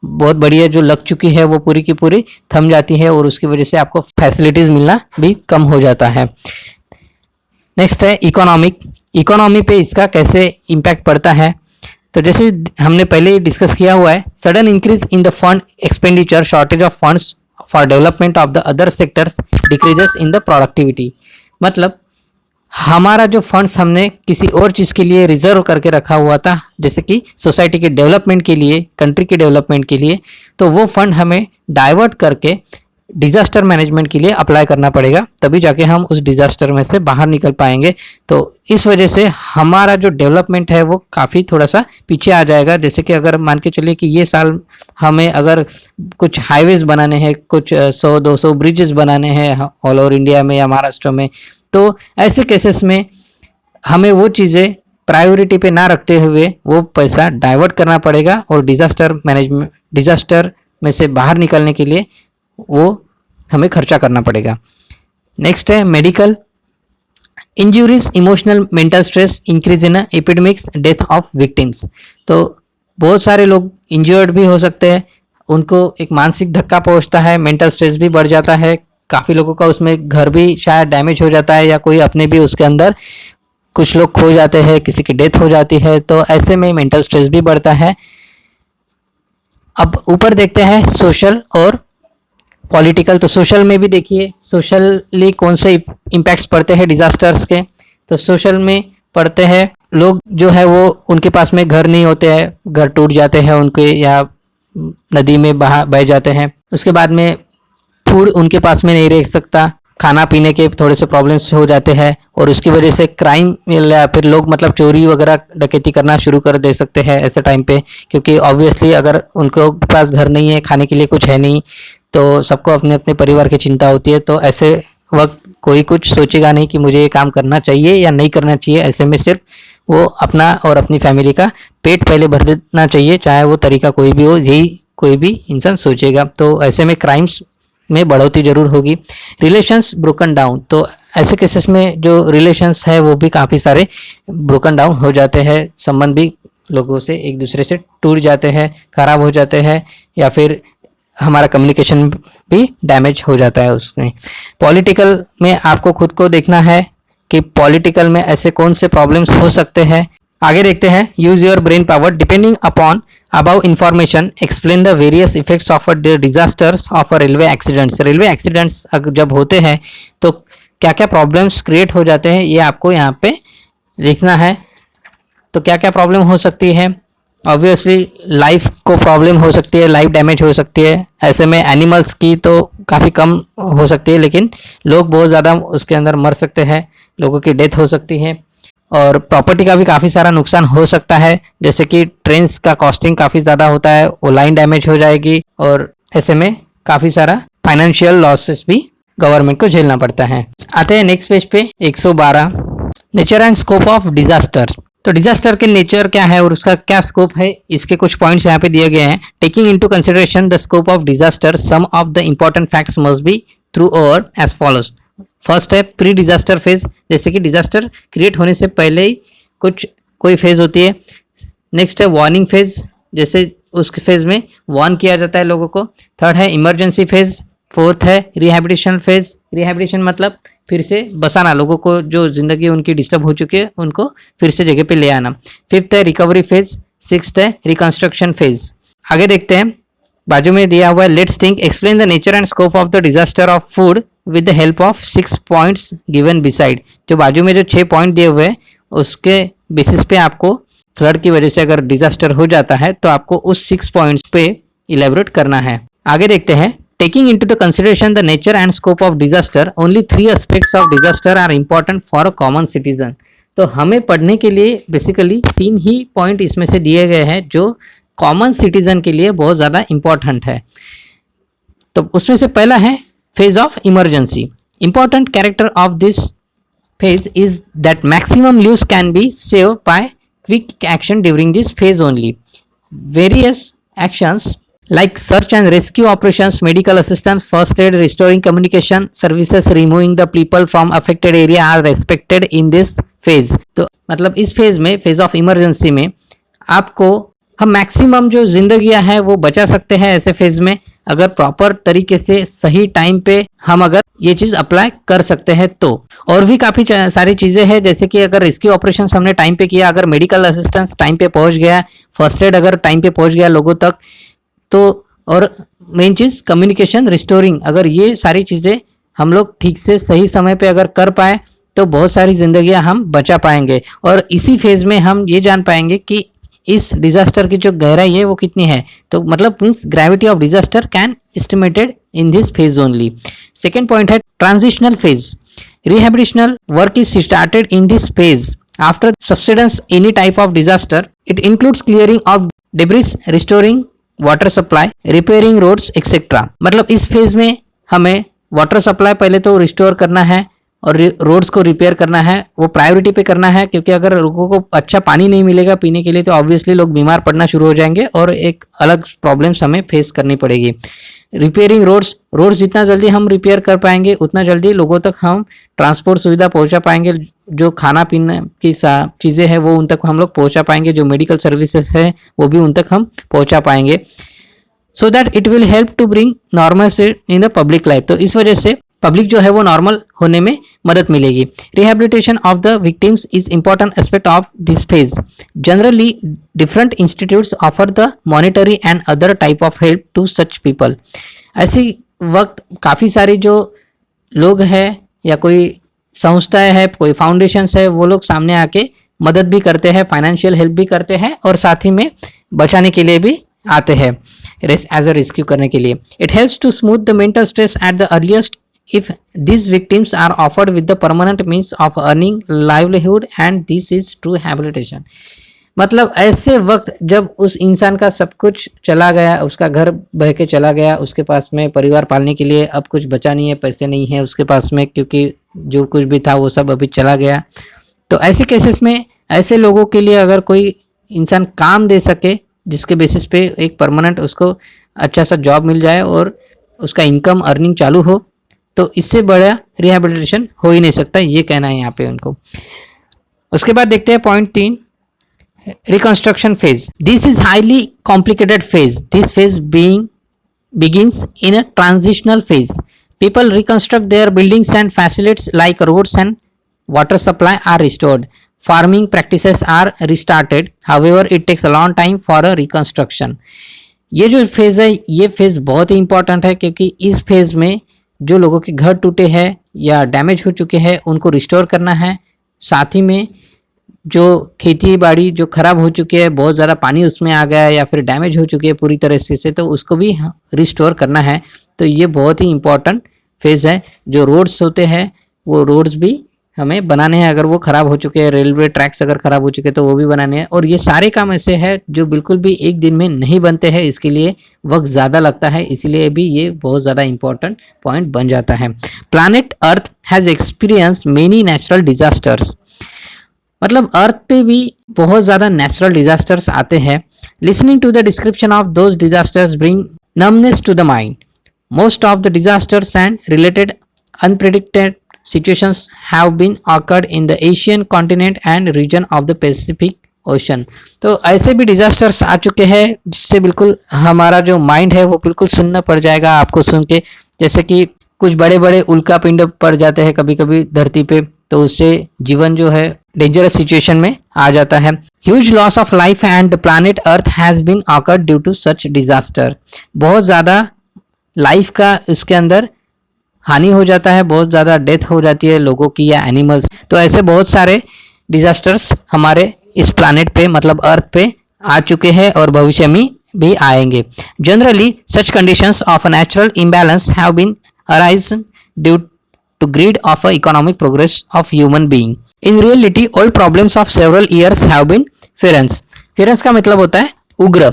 [SPEAKER 1] बहुत बढ़िया जो लग चुकी है वो पूरी की पूरी थम जाती है और उसकी वजह से आपको फैसिलिटीज मिलना भी कम हो जाता है। नेक्स्ट है इकोनॉमी पे इसका कैसे इम्पैक्ट पड़ता है, तो जैसे हमने पहले ही डिस्कस किया हुआ है, sudden increase in the fund expenditure, shortage of funds for development of the other sectors, decreases in the productivity. मतलब हमारा जो फंड्स हमने किसी और चीज़ के लिए रिजर्व करके रखा हुआ था, जैसे कि सोसाइटी के डेवलपमेंट के लिए, कंट्री के डेवलपमेंट के लिए, तो वो फंड हमें डाइवर्ट करके डिजास्टर मैनेजमेंट के लिए अप्लाई करना पड़ेगा, तभी जाके हम उस डिजास्टर में से बाहर निकल पाएंगे। तो इस वजह से हमारा जो डेवलपमेंट है वो काफ़ी थोड़ा सा पीछे आ जाएगा। जैसे कि अगर मान के चलिए कि ये साल हमें अगर कुछ हाईवेज बनाने हैं, कुछ 100-200 ब्रिजेस बनाने हैं ऑल ओवर इंडिया में या महाराष्ट्र में, तो ऐसे केसेस में हमें वो चीज़ें प्रायोरिटी पे ना रखते हुए वो पैसा डाइवर्ट करना पड़ेगा और डिजास्टर में से बाहर निकलने के लिए वो हमें खर्चा करना पड़ेगा। नेक्स्ट है medical injuries, emotional mental stress, increase in epidemics, death of victims. तो बहुत सारे लोग इंजर्ड भी हो सकते हैं, उनको एक मानसिक धक्का पहुंचता है, मेंटल स्ट्रेस भी बढ़ जाता है, काफ़ी लोगों का उसमें घर भी शायद डैमेज हो जाता है या कोई अपने भी उसके अंदर कुछ लोग खो जाते हैं, किसी की डेथ हो जाती है, तो ऐसे में मेंटल स्ट्रेस भी बढ़ता है। अब ऊपर देखते हैं सोशल और पॉलिटिकल। तो सोशल में भी देखिए सोशली कौन से इम्पैक्ट्स पड़ते हैं डिजास्टर्स के, तो सोशल में पड़ते हैं लोग जो है वो उनके पास में घर नहीं होते हैं, घर टूट जाते हैं उनके या नदी में बह जाते हैं। उसके बाद में फूड उनके पास में नहीं रह सकता, खाना पीने के थोड़े से प्रॉब्लम्स हो जाते हैं और उसकी वजह से क्राइम या फिर लोग मतलब चोरी वगैरह डकैती करना शुरू कर दे सकते हैं ऐसे टाइम पे, क्योंकि ऑब्वियसली अगर उनको पास घर नहीं है, खाने के लिए कुछ है नहीं, तो सबको अपने अपने परिवार की चिंता होती है। तो ऐसे वक्त कोई कुछ सोचेगा नहीं कि मुझे ये काम करना चाहिए या नहीं करना चाहिए। ऐसे में सिर्फ वो अपना और अपनी फैमिली का पेट पहले भरना चाहिए, चाहे वो तरीका कोई भी हो, यही कोई भी इंसान सोचेगा। तो ऐसे में क्राइम्स में बढ़ोतरी जरूर होगी। रिलेशंस ब्रोकन डाउन, तो ऐसे केसेस में जो रिलेशंस है वो भी काफ़ी सारे ब्रोकन डाउन हो जाते हैं, संबंध भी लोगों से एक दूसरे से टूट जाते हैं, खराब हो जाते हैं, या फिर हमारा कम्युनिकेशन भी डैमेज हो जाता है उसमें। पॉलिटिकल में आपको खुद को देखना है कि पॉलिटिकल में ऐसे कौन से प्रॉब्लम्स हो सकते हैं। आगे देखते हैं, use your brain power depending upon above information explain the various effects of a disasters of a railway accidents। Railway accidents जब होते हैं तो क्या क्या प्रॉब्लम्स क्रिएट हो जाते हैं ये आपको यहाँ पे लिखना है। तो क्या क्या प्रॉब्लम हो सकती है, ऑब्वियसली लाइफ को प्रॉब्लम हो सकती है, लाइफ डैमेज हो सकती है। ऐसे में एनिमल्स की तो काफ़ी कम हो सकती है, लेकिन लोग बहुत ज़्यादा उसके अंदर मर सकते हैं, लोगों की डेथ हो सकती है। और प्रॉपर्टी का भी काफ़ी सारा नुकसान हो सकता है, जैसे कि ट्रेन्स का कॉस्टिंग काफ़ी ज़्यादा होता है, वो लाइन डैमेज हो जाएगी और ऐसे में काफ़ी सारा फाइनेंशियल लॉसेस भी गवर्नमेंट को झेलना पड़ता है। आते हैं नेक्स्ट पेज पे 112, nature and scope of disaster. तो डिजास्टर के नेचर क्या है और उसका क्या स्कोप है, इसके कुछ पॉइंट्स यहाँ पे दिए गए हैं। Taking into consideration the scope of disaster, some of the important facts must be through or as follows. First है प्री डिजास्टर फेज, जैसे कि डिजास्टर क्रिएट होने से पहले ही कोई फेज होती है। नेक्स्ट है वार्निंग फेज, जैसे उस फेज में वार्न किया जाता है लोगों को। थर्ड है इमरजेंसी फेज। फोर्थ है रिहैबिलिटेशन फेज, रिहैबिलिटेशन मतलब फिर से बसाना, लोगों को जो जिंदगी उनकी डिस्टर्ब हो चुकी है उनको फिर से जगह पे ले आना। फिफ्थ है रिकवरी फेज। सिक्स्थ है रिकंस्ट्रक्शन फेज। आगे देखते हैं, बाजू में दिया हुआ है let's think explain the nature and scope of the disaster of food with the help of 6 points given beside. जो बाजू में जो 6 पॉइंट दिए हुए हैं उसके बेसिस पे आपको फ्लड की वजह से अगर डिजास्टर हो जाता है तो आपको उस 6 पॉइंट्स पे इलेबोरेट करना है। आगे देखते हैं, taking into the consideration the nature and scope of disaster, only 3 aspects of disaster are important for a common citizen. तो हमें पढ़ने के लिए बेसिकली 3 ही पॉइंट इसमें से दिए गए हैं जो कॉमन सिटीजन के लिए बहुत ज़्यादा इंपॉर्टेंट है। तो उसमें से पहला है phase of emergency. Important character of this phase is that maximum lives can be saved by quick action during this phase only. Various actions like search and rescue operations, medical assistance, first aid, restoring communication services, removing the people from affected area are respected in this phase. तो मतलब इस phase में, phase of emergency में आपको हम maximum जो जिंदगियां हैं वो बचा सकते हैं ऐसे फेज में, अगर प्रॉपर तरीके से सही टाइम पे हम अगर ये चीज अप्लाई कर सकते हैं तो। और भी काफ़ी सारी चीज़ें हैं, जैसे कि अगर रेस्क्यू ऑपरेशंस हमने टाइम पे किया, अगर मेडिकल असिस्टेंस टाइम पे पहुंच गया, फर्स्ट एड अगर टाइम पे पहुंच गया लोगों तक, तो और मेन चीज़ कम्युनिकेशन रिस्टोरिंग, अगर ये सारी चीज़ें हम लोग ठीक से सही समय पे अगर कर पाए तो बहुत सारी जिंदगियां हम बचा पाएंगे। और इसी फेज में हम ये जान पाएंगे कि इस डिजास्टर की जो गहराई है वो कितनी है। तो मतलब means gravity of disaster can estimated in this phase only. Second point है transitional phase. Rehabilitational work is started in this phase after subsidence any type of disaster. It includes clearing of debris, restoring water supply, repairing roads, etc. मतलब इस phase में हमें water supply पहले तो restore करना है और रोड्स को रिपेयर करना है, वो प्रायोरिटी पे करना है, क्योंकि अगर लोगों को अच्छा पानी नहीं मिलेगा पीने के लिए तो ऑब्वियसली लोग बीमार पड़ना शुरू हो जाएंगे और एक अलग प्रॉब्लम्स हमें फेस करनी पड़ेगी। रिपेयरिंग रोड्स जितना जल्दी हम रिपेयर कर पाएंगे उतना जल्दी लोगों तक हम ट्रांसपोर्ट सुविधा पहुंचा पाएंगे, जो खाना पीने की चीज़ें हैं वो उन तक हम लोग पहुंचा पाएंगे, जो मेडिकल सर्विसेज है वो भी उन तक हम पहुंचा पाएंगे, so that it will help to bring normal in the public life. तो इस वजह से पब्लिक जो है वो नॉर्मल होने में मदद मिलेगी। Rehabilitation of the victims is important aspect of this phase. Generally different institutes offer the monetary and other type of help to such people. ऐसी वक्त काफ़ी सारी जो लोग हैं या कोई संस्थाएं हैं, कोई फाउंडेशंस है, वो लोग सामने आके मदद भी करते हैं, फाइनेंशियल हेल्प भी करते हैं और साथ ही में बचाने के लिए भी आते हैं एज अ रेस्क्यू करने के लिए। It helps to smooth the mental stress at the earliest if these victims are offered with the permanent means of earning livelihood and this is true rehabilitation। मतलब ऐसे वक्त जब उस इंसान का सब कुछ चला गया, उसका घर बह के चला गया, उसके पास में परिवार पालने के लिए अब कुछ बचा नहीं है, पैसे नहीं है उसके पास में, क्योंकि जो कुछ भी था वो सब अभी चला गया। तो ऐसे केसेस में ऐसे लोगों के लिए अगर कोई इंसान काम दे सके जिसके बेसिस पे एक परमानेंट उसको अच्छा सा जॉब मिल जाए और उसका इनकम अर्निंग चालू हो, तो इससे बड़ा रिहेबिलिटेशन हो ही नहीं सकता, ये कहना है यहाँ पे उनको। उसके बाद देखते हैं point 3, reconstruction phase. This is highly complicated phase. This phase begins in a transitional phase. People reconstruct their buildings and facilities like roads and water supply are restored. Farming practices are restarted. However, it takes a long time for a reconstruction. ये जो phase है ये phase बहुत ही important है, क्योंकि इस phase में जो लोगों के घर टूटे हैं या डैमेज हो चुके हैं उनको रिस्टोर करना है, साथ ही में जो खेती बाड़ी जो खराब हो चुकी है, बहुत ज़्यादा पानी उसमें आ गया है या फिर डैमेज हो चुकी है पूरी तरह से, तो उसको भी रिस्टोर करना है। तो ये बहुत ही इम्पोर्टेंट फेज़ है। जो रोड्स होते हैं वो रोड्स भी हमें बनाने हैं, अगर वो ख़राब हो चुके हैं, रेलवे ट्रैक्स अगर ख़राब हो चुके हैं तो वो भी बनाने हैं। और ये सारे काम ऐसे हैं जो बिल्कुल भी एक दिन में नहीं बनते हैं, इसके लिए वक्त ज़्यादा लगता है, इसीलिए भी ये बहुत ज़्यादा इंपॉर्टेंट पॉइंट बन जाता है। Planet earth has experience many natural disasters. मतलब अर्थ पे भी बहुत ज़्यादा नेचुरल डिजास्टर्स आते हैं। Listening to the description of those disasters bring numbness to the mind. Most of the disasters and related unpredicted situations have been occurred in the Asian continent and region of the Pacific Ocean। तो ऐसे भी disasters आ चुके हैं जिससे बिल्कुल हमारा जो mind है वो बिल्कुल सुनना पड़ जाएगा आपको सुन के। जैसे कि कुछ बड़े बड़े उल्का पिंड पड़ जाते हैं कभी कभी धरती पे, तो उससे जीवन जो है डेंजरस सिचुएशन में आ जाता है। Huge loss of life and the planet earth has been occurred due to such disaster. बहुत ज़्यादा लाइफ का इसके अंदर हानि हो जाता है, बहुत ज़्यादा डेथ हो जाती है लोगों की या एनिमल्स। तो ऐसे बहुत सारे डिजास्टर्स हमारे इस प्लानेट पे मतलब अर्थ पे आ चुके हैं और भविष्य में भी आएंगे। Generally such conditions of a natural imbalance have been arisen due to greed of a economic progress of human being. In reality, all problems of several years have been ference. Ference का मतलब होता है उग्र.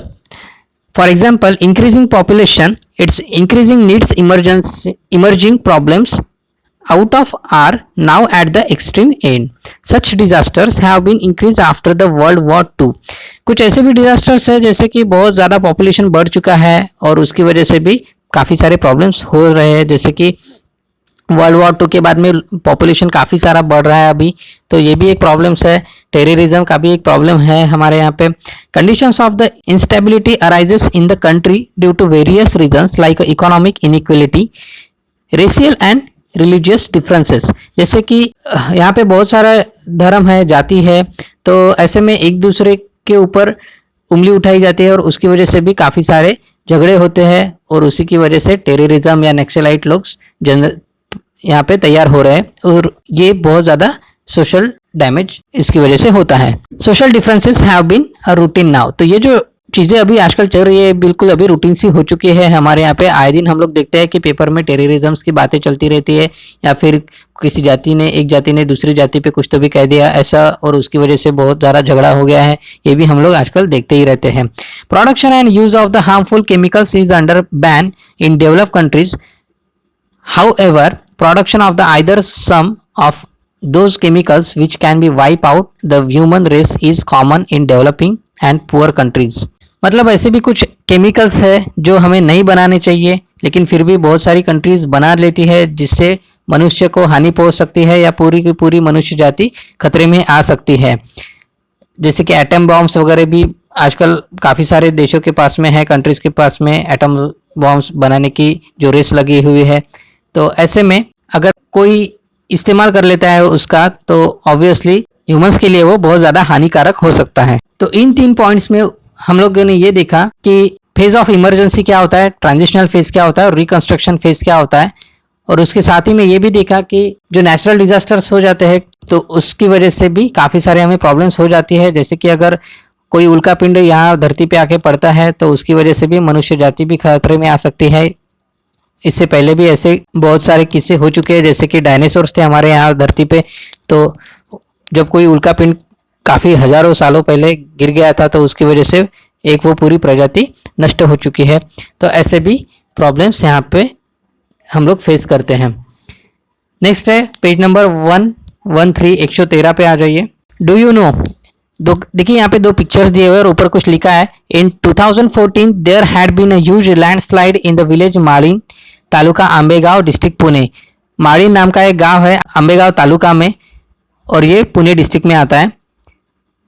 [SPEAKER 1] For example, increasing population, its increasing needs emerging problems out of are now at the extreme end. Such disasters have been increased after the World War II. कुछ ऐसे भी disasters है जैसे कि बहुत ज़्यादा population बढ़ चुका है और उसकी वजह से भी काफ़ी सारे problems हो रहे हैं, जैसे कि वर्ल्ड वॉर 2 के बाद में पॉपुलेशन काफ़ी सारा बढ़ रहा है अभी, तो ये भी एक प्रॉब्लम्स है। टेररिज्म का भी एक प्रॉब्लम है हमारे यहाँ पे। Conditions of the instability arises in the country due to various reasons like economic inequality, racial and religious differences. जैसे कि यहाँ पे बहुत सारा धर्म है, जाति है, तो ऐसे में एक दूसरे के ऊपर उंगली उठाई जाती है और उसकी वजह से भी काफ़ी सारे झगड़े होते हैं और उसी की वजह से टेररिज्म या नक्सलाइट लोग यहाँ पे तैयार हो रहे हैं और ये बहुत ज़्यादा सोशल डैमेज इसकी वजह से होता है। Social differences have been a routine now. तो ये जो चीज़ें अभी आजकल चल रही है बिल्कुल अभी रूटीन सी हो चुकी है हमारे यहाँ पे। आए दिन हम लोग देखते हैं कि पेपर में टेररिज्म की बातें चलती रहती है या फिर किसी जाति ने एक जाति ने दूसरी जाति पे कुछ तो भी कह दिया ऐसा और उसकी वजह से बहुत ज़्यादा झगड़ा हो गया है, ये भी हम लोग आजकल देखते ही रहते हैं। Production and use of the harmful chemicals is under ban in developed countries. However, production of the either some of those chemicals which can be wipe out the human race is common in developing and poor countries. मतलब ऐसे भी कुछ chemicals है जो हमें नहीं बनाने चाहिए लेकिन फिर भी बहुत सारी कंट्रीज बना लेती है जिससे मनुष्य को हानि पहुंच सकती है या पूरी की पूरी मनुष्य जाति खतरे में आ सकती है। जैसे कि एटम बॉम्ब्स वगैरह भी आजकल काफ़ी सारे देशों के पास में है, कंट्रीज के पास में एटम बॉम्ब्स बनाने की जो रेस लगी हुई है। तो ऐसे में अगर कोई इस्तेमाल कर लेता है उसका तो ऑब्वियसली ह्यूमंस के लिए वो बहुत ज़्यादा हानिकारक हो सकता है। तो इन 3 पॉइंट्स में हम लोगों ने ये देखा कि फेज ऑफ इमरजेंसी क्या होता है, ट्रांजिशनल फेज क्या होता है और रिकंस्ट्रक्शन फेज क्या होता है, और उसके साथ ही में ये भी देखा कि जो नेचुरल डिजास्टर्स हो जाते हैं तो उसकी वजह से भी काफ़ी सारे हमें प्रॉब्लम्स हो जाती है। जैसे कि अगर कोई उल्का पिंड यहाँ धरती पे आके पड़ता है तो उसकी वजह से भी मनुष्य जाति भी खतरे में आ सकती है। इससे पहले भी ऐसे बहुत सारे किस्से हो चुके हैं, जैसे कि डायनासोर्स थे हमारे यहाँ धरती पे, तो जब कोई उल्का पिंड काफ़ी हजारों सालों पहले गिर गया था तो उसकी वजह से एक वो पूरी प्रजाति नष्ट हो चुकी है। तो ऐसे भी प्रॉब्लम्स यहाँ पे हम लोग फेस करते हैं। नेक्स्ट है पेज नंबर 113 113 पे आ जाइए। डू यू नो, देखिए यहाँ पे 2 पिक्चर्स दिए हुए और ऊपर कुछ लिखा है। In 2014 there had been a huge landslide in the village Malin, taluka Ambegaon, district Pune. Malin नाम का एक गांव है आंबेगांव तालुका में और ये पुणे डिस्ट्रिक्ट में आता है।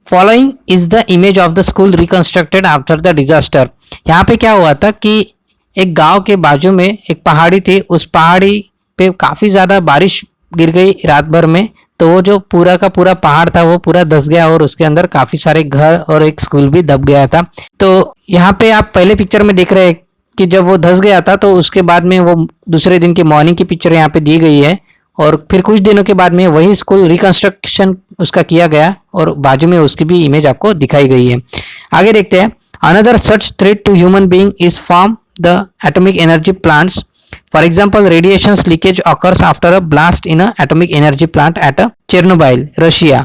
[SPEAKER 1] Following is the image of the school reconstructed after the disaster. यहाँ पे क्या हुआ था कि एक गांव के बाजू में एक पहाड़ी थी, उस पहाड़ी पे काफ़ी ज़्यादा बारिश गिर गई रात भर में, तो वो जो पूरा का पूरा पहाड़ था वो पूरा धंस गया और उसके अंदर काफ़ी सारे घर और एक स्कूल भी दब गया था। तो यहाँ पे आप पहले पिक्चर में देख रहे हैं कि जब वो धंस गया था तो उसके बाद में वो दूसरे दिन की मॉर्निंग की पिक्चर यहाँ पे दी गई है और फिर कुछ दिनों के बाद में वही स्कूल रिकंस्ट्रक्शन उसका किया गया और बाजू में उसकी भी इमेज आपको दिखाई गई है। आगे देखते हैं। Another such threat to human being is from the atomic energy plants. For example, radiations leakage occurs after a blast in a atomic energy plant at a Chernobyl, Russia.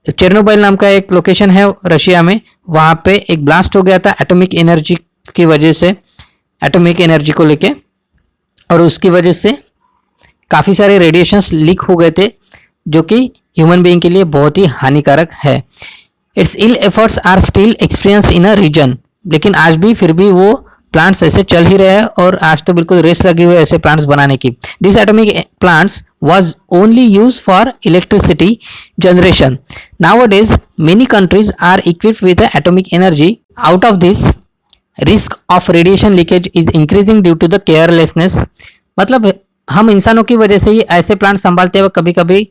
[SPEAKER 1] Chernobyl नाम का एक लोकेशन है Russia में, वहाँ पे एक blast हो गया था एटॉमिक एनर्जी की वजह से, एटॉमिक एनर्जी को लेके, और उसकी वजह से काफ़ी सारे रेडिएशंस लीक हो गए थे जो कि ह्यूमन बीइंग के लिए बहुत ही हानिकारक है। Its ill effects are still experience in a region. लेकिन आज भी फिर भी वो प्लांट्स ऐसे चल ही रहे हैं और आज तो बिल्कुल रेस लगी हुई है ऐसे प्लांट्स बनाने की। This atomic plants was only use for electricity generation. Nowadays many countries are equipped with atomic energy. Out of this risk of radiation leakage is increasing due to the carelessness. मतलब हम इंसानों की वजह से ही ऐसे plant संभालते हुए कभी कभी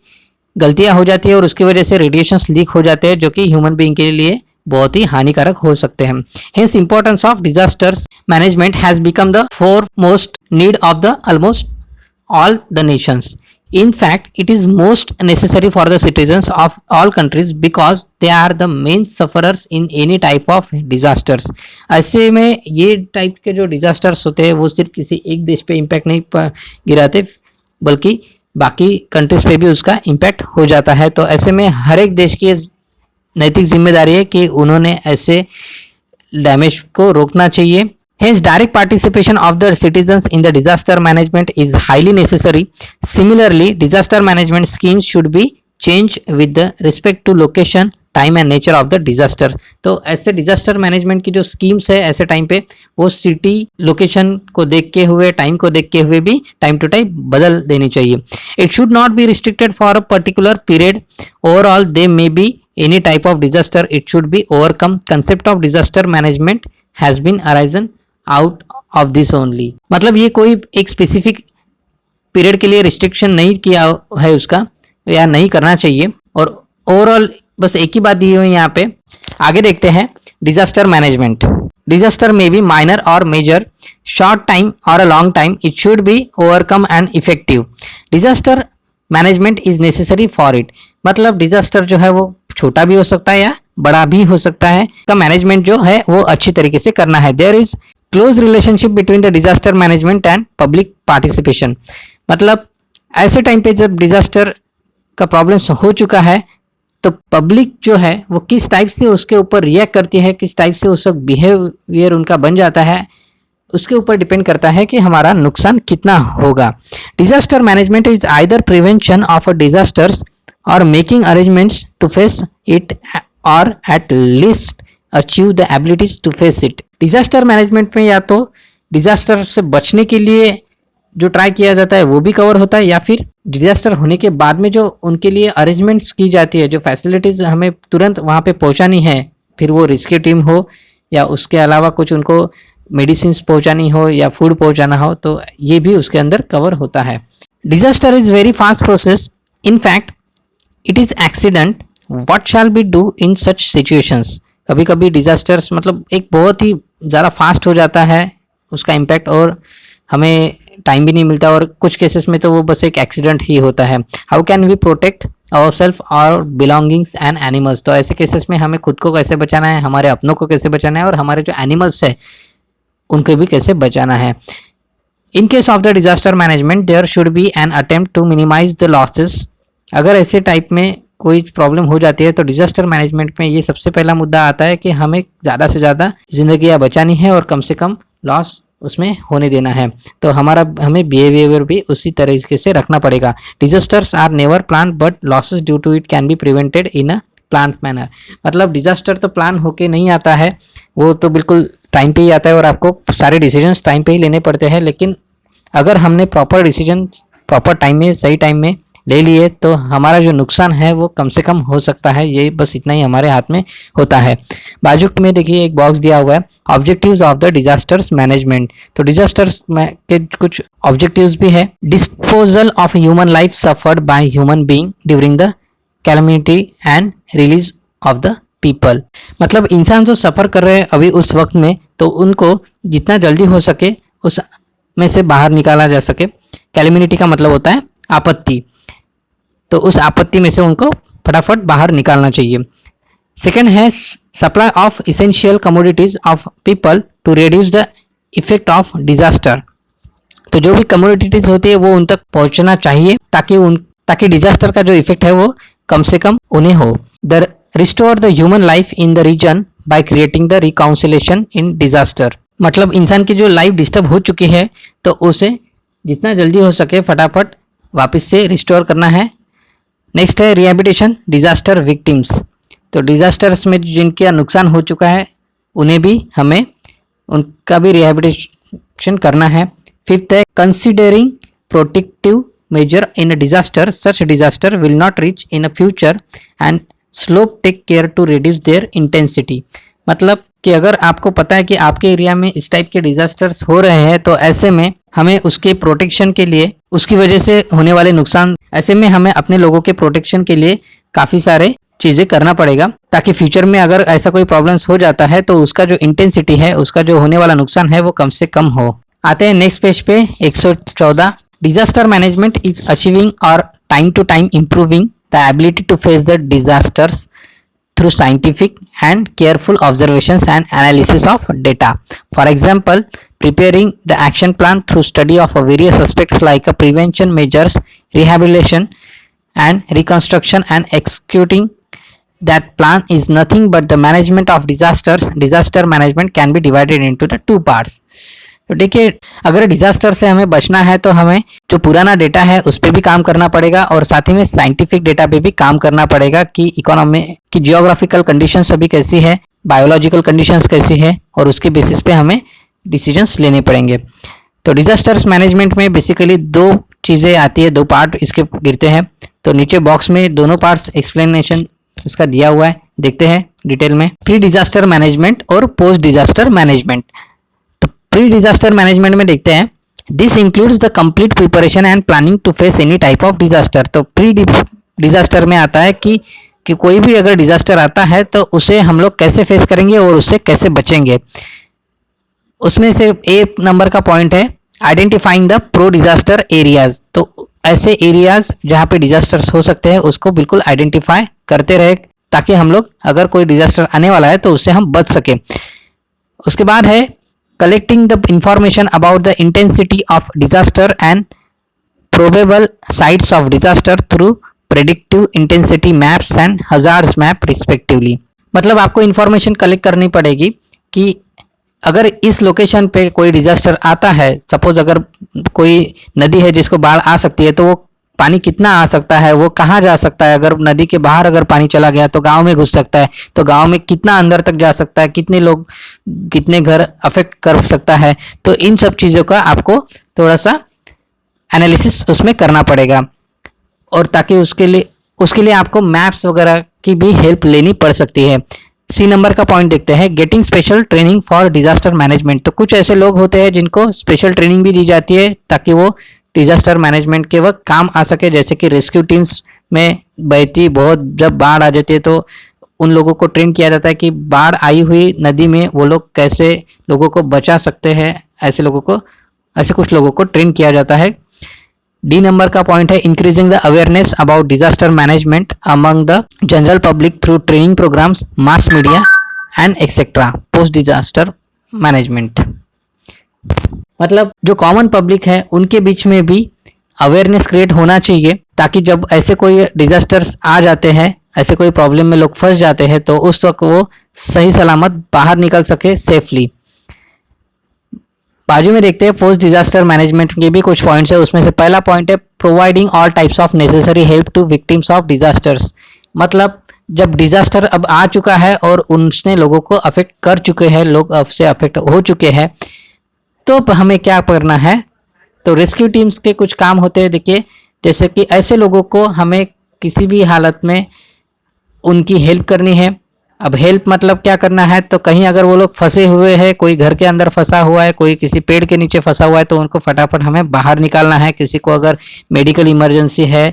[SPEAKER 1] गलतियां हो जाती है और उसकी वजह से रेडिएशंस लीक हो जाते हैं जो कि ह्यूमन बीइंग के लिए बहुत ही हानिकारक हो सकते हैं। Hence, importance of disasters management has become the foremost need of the almost all the nations. In fact, it is most necessary for the citizens of all countries because they are the main sufferers in any type of disasters. ऐसे में ये type के जो disasters होते हैं वो सिर्फ किसी एक देश पे इम्पैक्ट नहीं गिराते बल्कि बाकी कंट्रीज पे भी उसका इम्पैक्ट हो जाता है। तो ऐसे में हर एक देश की नैतिक जिम्मेदारी है कि उन्होंने ऐसे डैमेज को रोकना चाहिए। Hence, direct participation of the citizens in the disaster management is highly necessary. Similarly, disaster management schemes should be changed with the respect to location, time and nature of the disaster. तो ऐसे disaster management की जो schemes है ऐसे time पे वो city location को देख के हुए टाइम को देख के हुए भी टाइम टू टाइम बदल देनी चाहिए। It should not be restricted for a particular period. Overall, there may be any type of disaster. It should be overcome. Concept of disaster management has been arisen out of this only. मतलब ये कोई एक specific period के लिए restriction नहीं किया है उसका या नहीं करना चाहिए और ओवरऑल बस एक ही बात दी हुई है यहाँ पे। आगे देखते हैं डिजास्टर मैनेजमेंट। डिजास्टर में बी माइनर और मेजर, शॉर्ट टाइम और a long time, it should be overcome and effective. Disaster management is necessary for it. मतलब डिजास्टर जो है वो छोटा भी हो सकता है या बड़ा भी हो सकता है, का मैनेजमेंट जो है वो अच्छी तरीके से करना है। There is close relationship between the disaster management and public participation. मतलब ऐसे टाइम पे जब डिजास्टर का प्रॉब्लम हो चुका है तो पब्लिक जो है वो किस टाइप से उसके ऊपर रिएक्ट करती है, किस टाइप से उस वक्त बिहेवियर उनका बन जाता है, उसके ऊपर डिपेंड करता है कि हमारा नुकसान कितना होगा। Disaster management is either prevention of a disasters or making arrangements to face it or at least achieve the abilities to face it. Disaster management में या तो डिजास्टर से बचने के लिए जो ट्राई किया जाता है वो भी कवर होता है या फिर डिजास्टर होने के बाद में जो उनके लिए अरेंजमेंट्स की जाती है, जो फैसिलिटीज हमें तुरंत वहाँ पे पहुँचानी है, फिर वो रेस्क्यू टीम हो या उसके अलावा कुछ उनको मेडिसिन पहुँचानी हो या फूड पहुँचाना हो, तो ये भी उसके अंदर कवर होता है। Disaster is very fast process. In fact it is accident. What shall be do in such situations. कभी कभी डिजास्टर्स मतलब एक बहुत ही ज़्यादा फास्ट हो जाता है उसका इम्पैक्ट और हमें टाइम भी नहीं मिलता और कुछ केसेस में तो वो बस एक एक्सीडेंट ही होता है। How can we protect our self our belongings and animals. तो ऐसे केसेस में हमें खुद को कैसे बचाना है, हमारे अपनों को कैसे बचाना है और हमारे जो एनिमल्स है उनको भी कैसे बचाना है। In case of the disaster management there should be an attempt to minimise the losses. अगर ऐसे टाइप में कोई प्रॉब्लम हो जाती है तो डिजास्टर मैनेजमेंट में ये सबसे पहला मुद्दा आता है कि हमें ज़्यादा से ज़्यादा जिंदगियाँ बचानी है और कम से कम लॉस उसमें होने देना है। तो हमें बिहेवियर भी उसी तरीके से रखना पड़ेगा। Disasters are never plan but losses due to it can be prevented in a plan manner. मतलब डिजास्टर तो प्लान होके नहीं आता है, वो तो बिल्कुल टाइम पे ही आता है और आपको सारे डिसीजंस टाइम पे ही लेने पड़ते हैं। लेकिन अगर हमने प्रॉपर डिसीजन प्रॉपर टाइम में सही टाइम में ले लिए तो हमारा जो नुकसान है वो कम से कम हो सकता है। ये बस इतना ही हमारे हाथ में होता है। बाजू में देखिए एक बॉक्स दिया हुआ है, objectives of the disasters management. तो डिजास्टर्स के कुछ ऑब्जेक्टिव्स भी है। Disposal of human life suffered by human being during the calamity and release of the people. मतलब इंसान जो सफ़र कर रहे हैं अभी उस वक्त में, तो उनको जितना जल्दी हो सके उस में से बाहर निकाला जा सके। कैलेमिटी का मतलब होता है आपत्ति, तो उस आपत्ति में से उनको फटाफट बाहर निकालना चाहिए। सेकेंड है supply of essential commodities of people to reduce the effect of disaster. तो जो भी कमोडिटीज होती है वो उन तक पहुंचना चाहिए ताकि डिजास्टर का जो इफेक्ट है वो कम से कम उन्हें हो। The restore the human life in the region by creating the reconciliation in disaster. मतलब इंसान की जो लाइफ डिस्टर्ब हो चुकी है तो उसे जितना जल्दी हो सके फटाफट वापस से रिस्टोर करना है। नेक्स्ट है रिहेबिलिटेशन डिजास्टर विक्टिम्स। तो डिजास्टर्स में जिनका नुकसान हो चुका है उन्हें भी हमें उनका भी रिहेबिलिटेशन करना है। फिफ्थ है considering protective measure in a disaster, such disaster will not reach in a future and slope take care to reduce their intensity. मतलब कि अगर आपको पता है कि आपके एरिया में इस टाइप के डिजास्टर्स हो रहे हैं तो ऐसे में हमें उसके प्रोटेक्शन के लिए, उसकी वजह से होने वाले नुकसान, ऐसे में हमें अपने लोगों के प्रोटेक्शन के लिए काफ़ी सारे चीज़ें करना पड़ेगा ताकि फ्यूचर में अगर ऐसा कोई प्रॉब्लम्स हो जाता है तो उसका जो इंटेंसिटी है, उसका जो होने वाला नुकसान है वो कम से कम हो। आते हैं नेक्स्ट पेज पे 114 Disaster management is achieving or time to time improving the ability to face the disasters through scientific and careful observations and analysis of data. For example, preparing the action plan through study of various aspects like prevention measures, rehabilitation and reconstruction, and executing that plan is nothing but the management of disasters. Disaster management can be divided into the two parts. तो देखिए, अगर disaster से हमें बचना है तो हमें जो पुराना डेटा है उस पर भी काम करना पड़ेगा और साथ ही में साइंटिफिक डेटा पे भी काम करना पड़ेगा कि इकोनॉमी की जियोग्राफिकल कंडीशंस अभी कैसी है, बायोलॉजिकल कंडीशंस कैसी है, और उसके बेसिस पे हमें डिसीजंस लेने पड़ेंगे। तो डिजास्टर्स मैनेजमेंट में बेसिकली दो चीज़ें आती है, दो पार्ट इसके गिरते हैं। तो नीचे बॉक्स में दोनों पार्ट्स एक्सप्लेनेशन उसका दिया हुआ है, देखते हैं डिटेल में। प्री डिजास्टर मैनेजमेंट और पोस्ट डिजास्टर मैनेजमेंट। तो प्री डिजास्टर मैनेजमेंट में देखते हैं, this includes the complete preparation and planning to face any type of disaster. तो प्री डिजास्टर में आता है कि कोई भी अगर डिजास्टर आता है तो उसे हम लोग कैसे फेस करेंगे और उससे कैसे बचेंगे। उसमें से ए नंबर का पॉइंट है identifying the pro disaster areas. तो ऐसे एरियाज जहाँ पे डिजास्टर्स हो सकते हैं उसको बिल्कुल आइडेंटिफाई करते रहे ताकि हम लोग अगर कोई डिजास्टर आने वाला है तो उससे हम बच सके। उसके बाद है collecting the information about the intensity of disaster and probable sites of disaster through predictive intensity maps and hazards map respectively. मतलब आपको इंफॉर्मेशन कलेक्ट करनी पड़ेगी कि अगर इस लोकेशन पे कोई डिजास्टर आता है, सपोज अगर कोई नदी है जिसको बाढ़ आ सकती है, तो वो पानी कितना आ सकता है, वो कहाँ जा सकता है, अगर नदी के बाहर अगर पानी चला गया तो गांव में घुस सकता है, तो गांव में कितना अंदर तक जा सकता है, कितने लोग कितने घर अफेक्ट कर सकता है। तो इन सब चीज़ों का आपको थोड़ा सा एनालिसिस उसमें करना पड़ेगा और ताकि उसके लिए आपको मैप्स वगैरह की भी हेल्प लेनी पड़ सकती है। सी नंबर का पॉइंट देखते हैं, getting special training for disaster management. तो कुछ ऐसे लोग होते हैं जिनको स्पेशल ट्रेनिंग भी दी जाती है ताकि वो डिजास्टर मैनेजमेंट के वक्त काम आ सके। जैसे कि रेस्क्यू टीम्स में बहती बहुत जब बाढ़ आ जाती है तो उन लोगों को ट्रेन किया जाता है कि बाढ़ आई हुई नदी में वो लोग कैसे लोगों को बचा सकते हैं। ऐसे कुछ लोगों को ट्रेन किया जाता है। डी नंबर का पॉइंट है increasing the awareness about disaster management among the general public through training programs, mass media and etcetera. Post disaster management मतलब जो कॉमन पब्लिक है उनके बीच में भी अवेयरनेस क्रिएट होना चाहिए ताकि जब ऐसे कोई डिजास्टर्स आ जाते हैं, ऐसे कोई प्रॉब्लम में लोग फंस जाते हैं तो उस वक्त वो सही सलामत बाहर निकल सके सेफली। बाजू में देखते हैं पोस्ट डिजास्टर मैनेजमेंट के भी कुछ पॉइंट्स है। उसमें से पहला पॉइंट है providing all types of necessary help to victims of disasters. मतलब जब डिजास्टर अब आ चुका है और उसने लोगों को अफेक्ट कर चुके हैं, लोग उससे अफेक्ट हो चुके हैं, तो हमें क्या करना है। तो रेस्क्यू टीम्स के कुछ काम होते हैं, देखिए जैसे कि ऐसे लोगों को हमें किसी भी हालत में उनकी हेल्प करनी है। अब हेल्प मतलब क्या करना है, तो कहीं अगर वो लोग फंसे हुए हैं, कोई घर के अंदर फंसा हुआ है, कोई किसी पेड़ के नीचे फंसा हुआ है, तो उनको फटाफट हमें बाहर निकालना है। किसी को अगर मेडिकल इमरजेंसी है,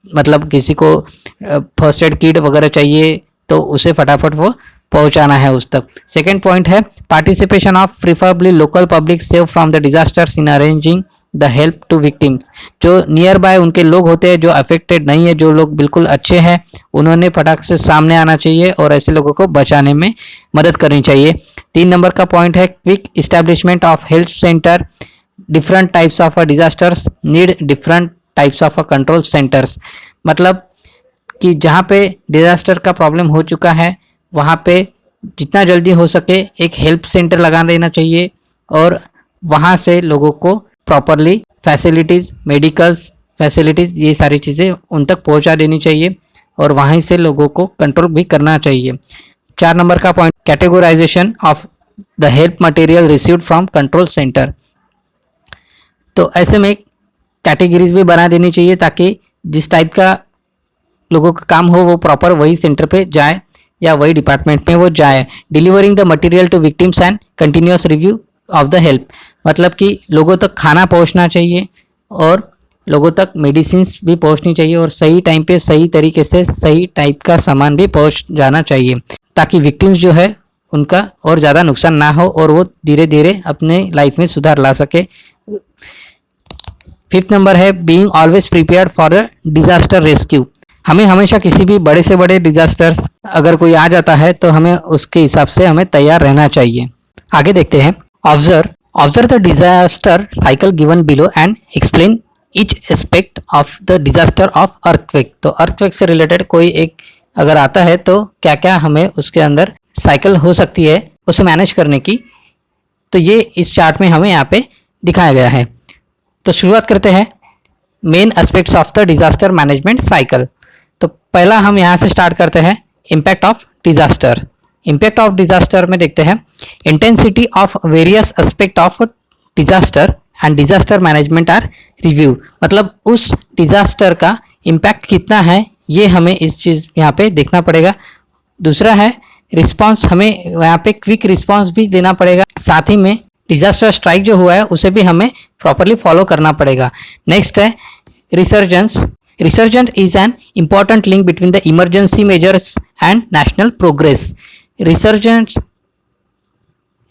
[SPEAKER 1] मतलब किसी को फर्स्ट एड किट वगैरह चाहिए, तो उसे फटाफट वो पहुंचाना है उस तक। सेकेंड पॉइंट है participation of preferably local public save from the disasters in arranging the help to victims. जो नियर बाय उनके लोग होते हैं जो अफेक्टेड नहीं है, जो लोग बिल्कुल अच्छे हैं, उन्होंने फटाक से सामने आना चाहिए और ऐसे लोगों को बचाने में मदद करनी चाहिए। 3 नंबर का पॉइंट है quick establishment of health centre. Different types of disasters need different types of control centres. मतलब कि जहाँ पे डिजास्टर का प्रॉब्लम हो चुका है वहाँ पे जितना जल्दी हो सके एक हेल्प सेंटर लगा देना चाहिए और वहाँ से लोगों को प्रॉपरली फैसिलिटीज़, मेडिकल्स फैसिलिटीज़, ये सारी चीज़ें उन तक पहुँचा देनी चाहिए और वहीं से लोगों को कंट्रोल भी करना चाहिए। 4 नंबर का point categorisation of the help material received from control centre. तो ऐसे में कैटेगरीज भी बना देनी चाहिए ताकि जिस टाइप का लोगों का काम हो वो प्रॉपर वही सेंटर पे जाए या वही डिपार्टमेंट में वो जाए। Delivering the material to victims and continuous review of the help. मतलब कि लोगों तक खाना पहुंचना चाहिए और लोगों तक मेडिसिन्स भी पहुंचनी चाहिए और सही टाइम पे सही तरीके से सही टाइप का सामान भी पहुंच जाना चाहिए ताकि विक्टिम्स जो है उनका और ज़्यादा नुकसान ना हो और वो धीरे धीरे अपने लाइफ में सुधार ला सके। फिफ्थ नंबर है being always prepared for a disaster rescue. हमें हमेशा किसी भी बड़े से बड़े डिजास्टर्स अगर कोई आ जाता है तो हमें उसके हिसाब से हमें तैयार रहना चाहिए। आगे देखते हैं। Observe the disaster cycle given below and explain each aspect of the disaster of earthquake. तो अर्थक्वेक से रिलेटेड कोई एक अगर आता है तो क्या क्या हमें उसके अंदर साइकिल हो सकती है उसे मैनेज करने की, तो ये इस चार्ट में हमें यहाँ पे दिखाया गया है। तो शुरुआत करते हैं main aspects of the disaster management cycle. तो पहला हम यहाँ से स्टार्ट करते हैं impact of disaster. Impact of disaster में देखते हैं intensity of various aspect of disaster and disaster management are review. मतलब उस डिजास्टर का इम्पैक्ट कितना है ये हमें इस चीज़ यहाँ पे देखना पड़ेगा। दूसरा है रिस्पांस, हमें यहाँ पे क्विक रिस्पांस भी देना पड़ेगा। साथ ही में डिजास्टर स्ट्राइक जो हुआ है उसे भी हमें प्रॉपरली फॉलो करना पड़ेगा। नेक्स्ट है resurgence. Resurgent is an important link between the emergency measures and national progress.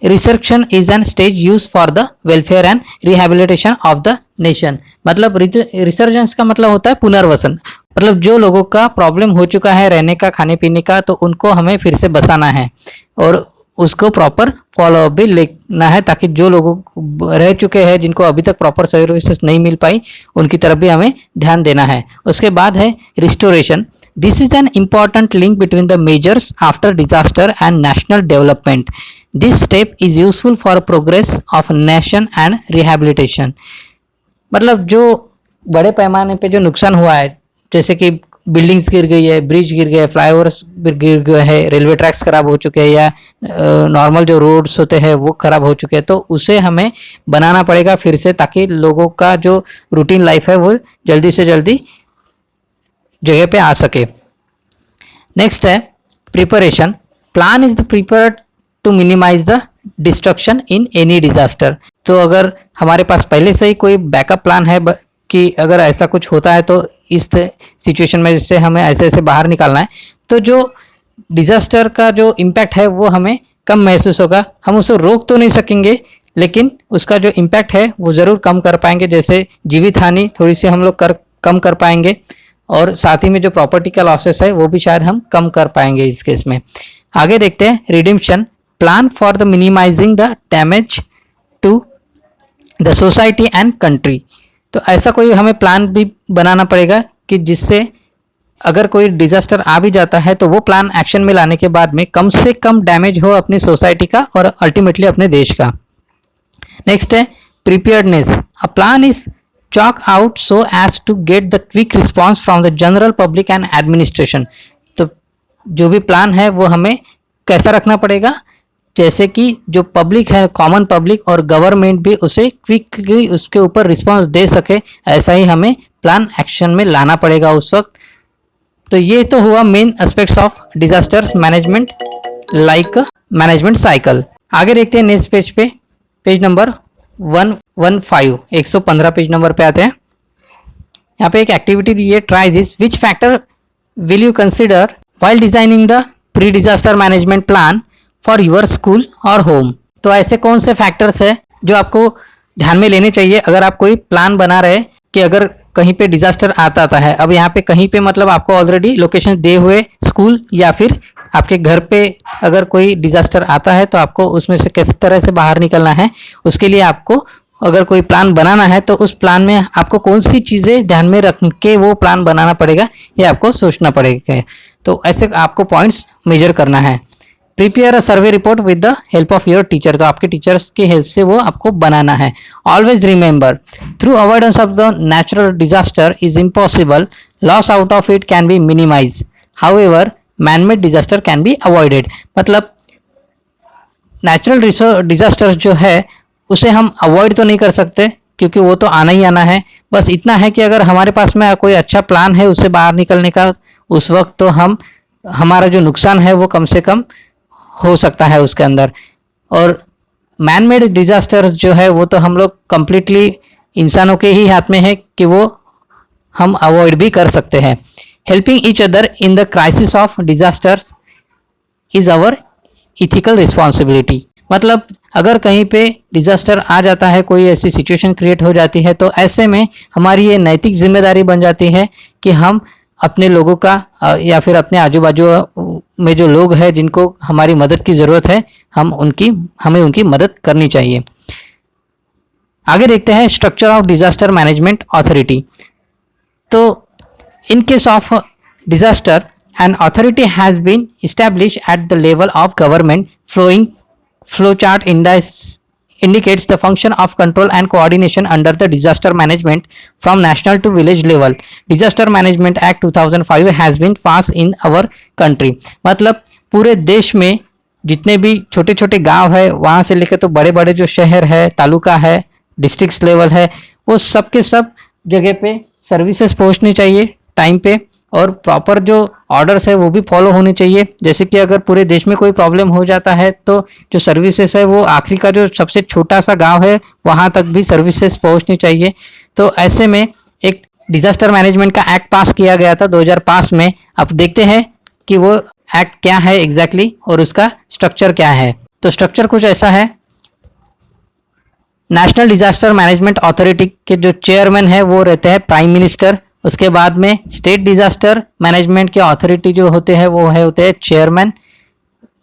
[SPEAKER 1] Resurrection is an stage use for the welfare and rehabilitation of the nation. मतलब रिसर्जेंस का मतलब होता है पुनर्वसन। मतलब जो लोगों का प्रॉब्लम हो चुका है रहने का, खाने पीने का, तो उनको हमें फिर से बसाना है और उसको प्रॉपर फॉलो भी लेना है, ताकि जो लोग रह चुके हैं जिनको अभी तक प्रॉपर सर्विसेज नहीं मिल पाई उनकी तरफ भी हमें ध्यान देना है। उसके बाद है restoration. This is an important link between the measures after disaster and national development. This step is useful for progress of nation and rehabilitation. मतलब जो बड़े पैमाने पे जो नुकसान हुआ है, जैसे कि बिल्डिंग्स गिर गई है, ब्रिज गिर गए, फ्लाईओवर्स गिर गए हैं, रेलवे ट्रैक्स खराब हो चुके हैं, या नॉर्मल जो रोड्स होते हैं वो खराब हो चुके हैं, तो उसे हमें बनाना पड़ेगा फिर से, ताकि लोगों का जो रूटीन लाइफ है वो जल्दी से जल्दी जगह पे आ सके। नेक्स्ट है preparation. Plan is the prepared to minimise the destruction in any disaster. तो अगर हमारे पास पहले से ही कोई बैकअप प्लान है कि अगर ऐसा कुछ होता है तो इस सिचुएशन में जिससे हमें ऐसे ऐसे बाहर निकालना है, तो जो डिजास्टर का जो इम्पैक्ट है वो हमें कम महसूस होगा। हम उसे रोक तो नहीं सकेंगे, लेकिन उसका जो इम्पैक्ट है वो ज़रूर कम कर पाएंगे। जैसे जीवित हानि थोड़ी सी हम लोग कम कर पाएंगे, और साथ ही में जो प्रॉपर्टी का लॉसेस है वो भी शायद हम कम कर पाएंगे इस केस में। आगे देखते हैं redemption. Plan for the minimising the damage to the society and country. तो ऐसा कोई हमें प्लान भी बनाना पड़ेगा कि जिससे अगर कोई डिजास्टर आ भी जाता है तो वो प्लान एक्शन में लाने के बाद में कम से कम डैमेज हो अपनी सोसाइटी का और अल्टीमेटली अपने देश का। नेक्स्ट है preparedness. A plan is chalk out so as to get the quick response from the general public and administration। तो जो भी प्लान है वो हमें कैसा रखना पड़ेगा, जैसे कि जो पब्लिक है, कॉमन पब्लिक और गवर्नमेंट भी उसे क्विकली उसके ऊपर रिस्पांस दे सके, ऐसा ही हमें प्लान एक्शन में लाना पड़ेगा उस वक्त। तो ये तो हुआ main aspects of disasters management like management cycle. आगे देखते हैं नेक्स्ट पेज पे, पेज नंबर 115, 115 पेज नंबर पे आते हैं। यहाँ पे एक एक्टिविटी दी है, try this, which factor will you consider while designing the pre disaster management plan for your school और होम। तो ऐसे कौन से फैक्टर्स है जो आपको ध्यान में लेने चाहिए अगर आप कोई प्लान बना रहे कि अगर कहीं पे डिजास्टर आता है। अब यहाँ पे कहीं पे मतलब आपको ऑलरेडी लोकेशन दे हुए स्कूल या फिर आपके घर पे अगर कोई डिजास्टर आता है तो आपको उसमें से किस तरह से बाहर निकलना है, उसके लिए आपको अगर कोई प्लान बनाना है तो उस प्लान में आपको कौन सी चीज़ें ध्यान में रख के वो प्लान बनाना पड़ेगा, ये आपको सोचना पड़ेगा। तो ऐसे आपको पॉइंट्स मेजर करना है। Prepare a survey report with the help of your teacher. तो आपके टीचर्स की हेल्प से वो आपको बनाना है। Always remember, through avoidance of the natural disaster is impossible, loss out of it can be minimise, however manmade disaster can be avoided. मतलब natural disaster जो है उसे हम अवॉइड तो नहीं कर सकते क्योंकि वो तो आना ही आना है। बस इतना है कि अगर हमारे पास में कोई अच्छा प्लान है उससे बाहर निकलने का, उस वक्त तो हमारा जो नुकसान है वो कम से कम हो सकता है उसके अंदर। और मैन मेड डिजास्टर जो है वो तो हम लोग कंप्लीटली इंसानों के ही हाथ में है कि वो हम अवॉइड भी कर सकते हैं। Helping each other in the crisis of disasters is our ethical responsibility. मतलब अगर कहीं पे डिजास्टर आ जाता है, कोई ऐसी सिचुएशन क्रिएट हो जाती है, तो ऐसे में हमारी ये नैतिक जिम्मेदारी बन जाती है कि हम अपने लोगों का या फिर अपने आजू बाजू में जो लोग हैं जिनको हमारी मदद की ज़रूरत है, हमें उनकी मदद करनी चाहिए। आगे देखते हैं structure of disaster management authority. तो in case of disaster an authority has been established at the level of government. Flowchart indicates the function of control and coordination under the disaster management from national to village level. Disaster Management Act 2005 has been passed in our country. मतलब पूरे देश में जितने भी छोटे छोटे गांव है, वहाँ से लेकर तो बड़े बड़े जो शहर है, तालुका है, डिस्ट्रिक्ट लेवल है, वो सब के सब जगह पे सर्विसेज पहुँचनी चाहिए टाइम पे, और प्रॉपर जो ऑर्डर्स है वो भी फॉलो होने चाहिए। जैसे कि अगर पूरे देश में कोई प्रॉब्लम हो जाता है तो जो सर्विसेज है वो आखिरी का जो सबसे छोटा सा गांव है वहां तक भी सर्विसेज पहुंचनी चाहिए। तो ऐसे में एक डिजास्टर मैनेजमेंट का एक्ट पास किया गया था 2005 में। अब देखते हैं कि वो एक्ट क्या है एग्जैक्टली और उसका स्ट्रक्चर क्या है। तो स्ट्रक्चर कुछ ऐसा है। नेशनल डिजास्टर मैनेजमेंट अथॉरिटी के जो चेयरमैन है वो रहते हैं प्राइम मिनिस्टर। उसके बाद में स्टेट डिजास्टर मैनेजमेंट के अथॉरिटी जो होते हैं वो होते हैं चेयरमैन,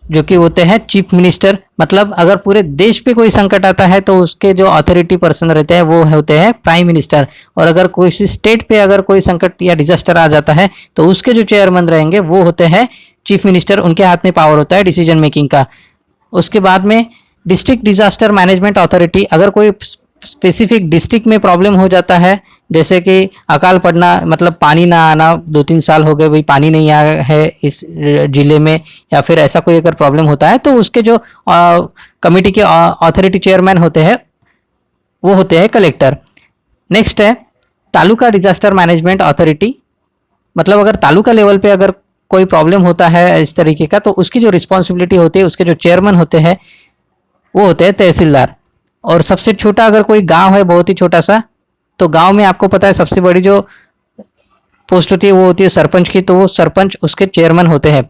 [SPEAKER 1] जो कि होते हैं चीफ मिनिस्टर। मतलब अगर पूरे देश पे कोई संकट आता है तो उसके जो अथॉरिटी पर्सन रहते हैं वो होते हैं प्राइम मिनिस्टर। और अगर कोई स्टेट पे अगर कोई संकट या डिजास्टर आ जाता है तो उसके जो चेयरमैन रहेंगे वो होते हैं चीफ मिनिस्टर। उनके हाथ में पावर होता है डिसीजन मेकिंग का। उसके बाद में डिस्ट्रिक्ट डिजास्टर मैनेजमेंट अथॉरिटी, अगर कोई स्पेसिफिक डिस्ट्रिक्ट में प्रॉब्लम हो जाता है, जैसे कि अकाल पड़ना, मतलब पानी ना आना, 2-3 साल हो गए भाई पानी नहीं आया है इस जिले में, या फिर ऐसा कोई अगर प्रॉब्लम होता है तो उसके जो कमेटी के अथॉरिटी चेयरमैन होते हैं वो होते हैं कलेक्टर। नेक्स्ट है तालुका डिजास्टर मैनेजमेंट अथॉरिटी। मतलब अगर तालुका लेवल पे अगर कोई प्रॉब्लम होता है इस तरीके का तो उसकी जो रिस्पॉन्सिबिलिटी होती है, उसके जो चेयरमैन होते हैं वो होते हैं तहसीलदार। और सबसे छोटा अगर कोई गांव है, बहुत ही छोटा सा, तो गांव में आपको पता है सबसे बड़ी जो पोस्ट होती है वो होती है सरपंच की, तो वो सरपंच उसके चेयरमैन होते हैं।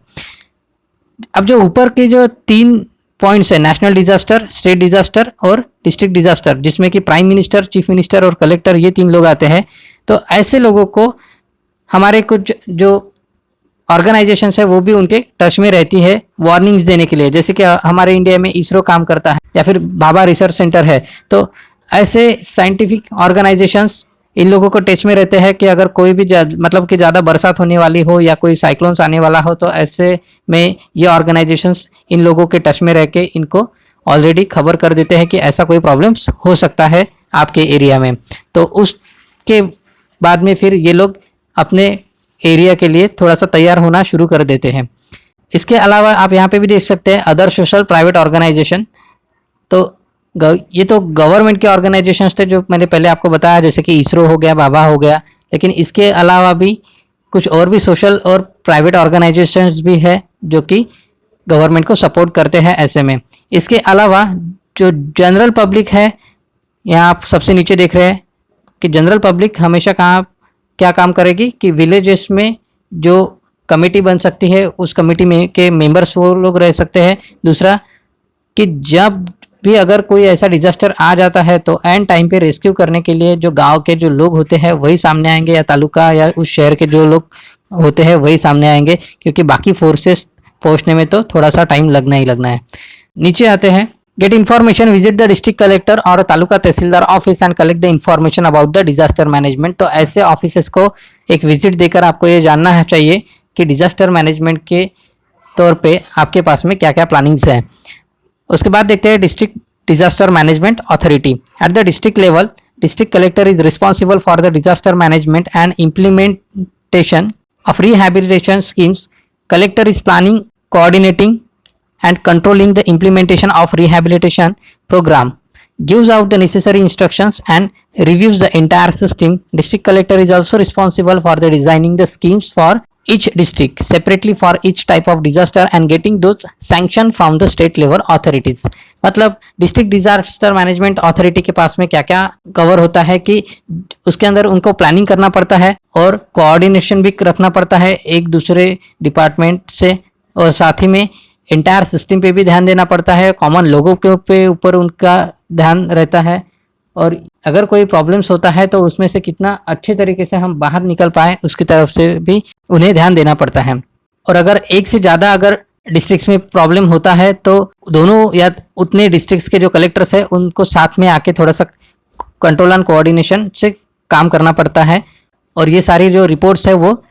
[SPEAKER 1] अब जो ऊपर के जो 3 पॉइंट्स है, नेशनल डिजास्टर, स्टेट डिजास्टर और डिस्ट्रिक्ट डिजास्टर, जिसमें कि प्राइम मिनिस्टर, चीफ मिनिस्टर और कलेक्टर, ये 3 लोग आते हैं। तो ऐसे लोगों को हमारे कुछ जो ऑर्गेनाइजेशन है वो भी उनके टच में रहती है वार्निंग्स देने के लिए। जैसे कि हमारे इंडिया में इसरो काम करता है या फिर भाभा रिसर्च सेंटर है, तो ऐसे साइंटिफिक ऑर्गेनाइजेशंस इन लोगों को टच में रहते हैं कि अगर कोई भी मतलब कि ज़्यादा बरसात होने वाली हो या कोई साइक्लोन्स आने वाला हो तो ऐसे में ये ऑर्गेनाइजेशंस इन लोगों के टच में रह के इनको ऑलरेडी खबर कर देते हैं कि ऐसा कोई प्रॉब्लम्स हो सकता है आपके एरिया में। तो उसके बाद में फिर ये लोग अपने एरिया के लिए थोड़ा सा तैयार होना शुरू कर देते हैं। इसके अलावा आप यहाँ पे भी देख सकते हैं अदर सोशल प्राइवेट ऑर्गेनाइजेशन। तो ये तो गवर्नमेंट के ऑर्गेनाइजेशंस थे जो मैंने पहले आपको बताया, जैसे कि इसरो हो गया, भाभा हो गया, लेकिन इसके अलावा भी कुछ और भी सोशल और प्राइवेट ऑर्गेनाइजेशंस भी है जो कि गवर्नमेंट को सपोर्ट करते हैं ऐसे में। इसके अलावा जो जनरल पब्लिक है, यहाँ आप सबसे नीचे देख रहे हैं कि जनरल पब्लिक हमेशा क्या काम करेगी कि विलेजेस में जो कमेटी बन सकती है उस कमेटी में के मेंबर्स वो लोग रह सकते हैं। दूसरा कि जब भी अगर कोई ऐसा डिजास्टर आ जाता है तो एंड टाइम पे रेस्क्यू करने के लिए जो गांव के जो लोग होते हैं वही सामने आएंगे, या तालुका या उस शहर के जो लोग होते हैं वही सामने आएंगे, क्योंकि बाकी फोर्सेस पहुंचने में तो थोड़ा सा टाइम लगना ही लगना है। नीचे आते हैं, get information, visit the district collector और taluka tehsildar office and collect the information about the disaster management. तो ऐसे ऑफिसेस को एक विजिट देकर आपको ये जानना चाहिए कि डिजास्टर मैनेजमेंट के तौर पे आपके पास में क्या क्या प्लानिंग्स हैं। उसके बाद देखते हैं district disaster management authority. At the district level, district collector is responsible for the disaster management and implementation of rehabilitation schemes. Collector is planning, coordinating and controlling the implementation of rehabilitation program, gives out the necessary instructions and reviews the entire system. District collector is also responsible for the designing the schemes for each district separately for each type of disaster and getting those sanctioned from the state level authorities. मतलब district disaster management authority के पास में क्या क्या cover होता है कि उसके अंदर उनको प्लानिंग करना पड़ता है और कोऑर्डिनेशन भी रखना पड़ता है एक दूसरे डिपार्टमेंट से, और साथ ही में इंटायर सिस्टम पे भी ध्यान देना पड़ता है, कॉमन लोगों के ऊपर उनका ध्यान रहता है, और अगर कोई प्रॉब्लम्स होता है तो उसमें से कितना अच्छे तरीके से हम बाहर निकल पाए उसकी तरफ से भी उन्हें ध्यान देना पड़ता है। और अगर एक से ज़्यादा अगर डिस्ट्रिक्ट्स में प्रॉब्लम होता है तो दोनों या उतने डिस्ट्रिक्ट्स के जो कलेक्टर्स हैं उनको साथ में आके थोड़ा सा कंट्रोल एंड कोऑर्डिनेशन से काम करना पड़ता है, और ये सारी जो रिपोर्ट्स है वो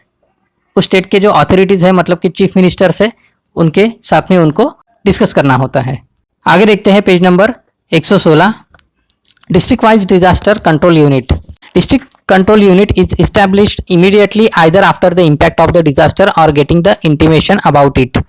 [SPEAKER 1] उस स्टेट के जो अथॉरिटीज़ है, मतलब कि चीफ मिनिस्टर्स है, उनके साथ में उनको डिस्कस करना होता है। आगे देखते हैं page number 116, district wise disaster control unit. District control unit is established immediately either after the impact of the disaster or getting the intimation about it।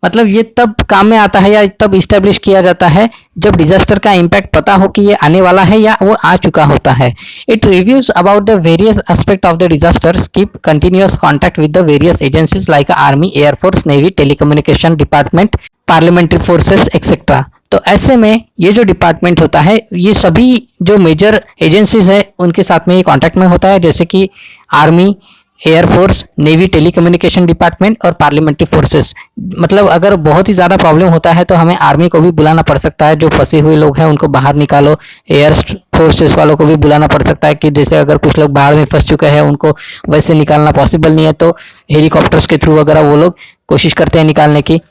[SPEAKER 1] मतलब ये तब काम में आता है या तब इस्टेब्लिश किया जाता है जब डिजास्टर का इम्पैक्ट पता हो कि ये आने वाला है या वो आ चुका होता है। It reviews about the various aspect of the disasters, keep continuous contact with the various agencies like army, air force, navy, telecommunication department, parliamentary forces etcetera. तो ऐसे में ये जो डिपार्टमेंट होता है ये सभी जो मेजर एजेंसीज है उनके साथ में ये कांटेक्ट में होता है, जैसे कि army, air force, navy, telecommunication department और पार्लियामेंट्री फोर्सेस। मतलब अगर बहुत ही ज़्यादा प्रॉब्लम होता है तो हमें आर्मी को भी बुलाना पड़ सकता है, जो फंसे हुए लोग हैं उनको बाहर निकालो। एयर फोर्सेस वालों को भी बुलाना पड़ सकता है कि जैसे अगर कुछ लोग बाढ़ में फंस चुके हैं उनको वैसे निकालना पॉसिबल नहीं है तो हेलीकॉप्टर्स के थ्रू वगैरह वो लोग कोशिश करते हैं निकालने की।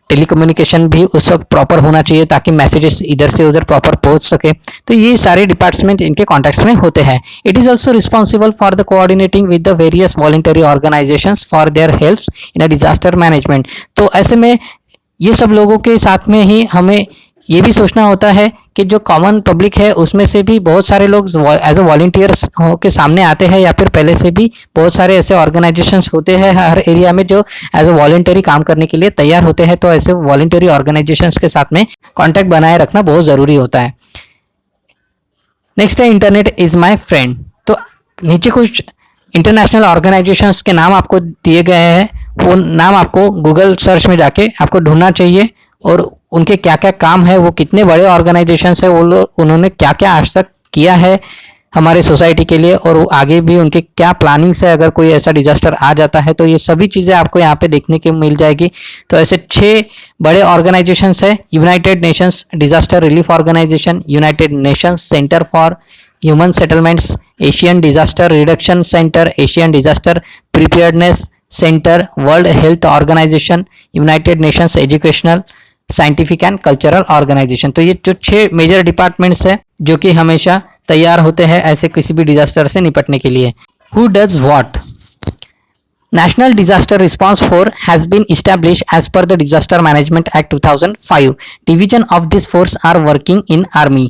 [SPEAKER 1] टेलीकम्युनिकेशन भी उस वक्त प्रॉपर होना चाहिए ताकि मैसेजेस इधर से उधर प्रॉपर पहुंच सके। तो ये सारे डिपार्टमेंट इनके कॉन्टैक्ट्स में होते हैं। It is also responsible for the coordinating with the various voluntary organisations for their helps in a disaster management. तो ऐसे में ये सब लोगों के साथ में ही हमें ये भी सोचना होता है कि जो कॉमन पब्लिक है उसमें से भी बहुत सारे लोग एज अ वॉलंटियर्स के सामने आते हैं, या फिर पहले से भी बहुत सारे ऐसे ऑर्गेनाइजेशंस होते हैं हर एरिया में जो एज अ वॉलंटरी काम करने के लिए तैयार होते हैं। तो ऐसे वॉलंटरी ऑर्गेनाइजेशंस के साथ में कॉन्टैक्ट बनाए रखना बहुत ज़रूरी होता है। नेक्स्ट है इंटरनेट इज़ माई फ्रेंड। तो नीचे कुछ इंटरनेशनल ऑर्गेनाइजेशंस के नाम आपको दिए गए हैं, वो नाम आपको गूगल सर्च में जाके आपको ढूंढना चाहिए, और उनके क्या क्या काम है, वो कितने बड़े ऑर्गेनाइजेशंस है, वो लोग उन्होंने क्या क्या आज तक किया है हमारे सोसाइटी के लिए, और वो आगे भी उनके क्या प्लानिंग्स है अगर कोई ऐसा डिजास्टर आ जाता है। तो ये सभी चीज़ें आपको यहाँ पे देखने को मिल जाएगी। तो ऐसे 6 बड़े ऑर्गेनाइजेशंस है। United Nations disaster relief organisation, United Nations centre for human settlements, Asian disaster reduction centre, Asian disaster preparedness centre, world health organisation, United Nations educational, scientific and cultural organisation. तो ये जो 6 मेजर डिपार्टमेंट्स हैं जो कि हमेशा तैयार होते हैं ऐसे किसी भी डिजास्टर से निपटने के लिए। Who does what? National disaster response force has been established as per the Disaster Management Act 2005. Division of this force are working in army.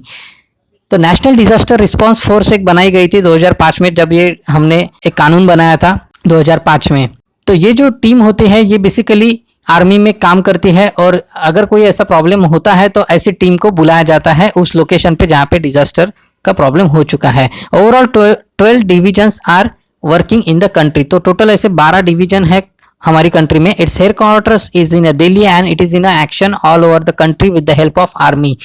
[SPEAKER 1] तो नेशनल डिजास्टर रिस्पांस फोर्स एक बनाई गई थी 2005 में, जब ये हमने एक कानून बनाया था 2005 में। तो ये जो टीम होती है ये बेसिकली आर्मी में काम करती है, और अगर कोई ऐसा प्रॉब्लम होता है तो ऐसी टीम को बुलाया जाता है उस लोकेशन पे जहाँ पे डिजास्टर का प्रॉब्लम हो चुका है। Overall 12 divisions are working in the country. तो टोटल ऐसे 12 डिवीजन है हमारी कंट्री में। Its headquarters is in Delhi and it is in action all over the country with the help of army.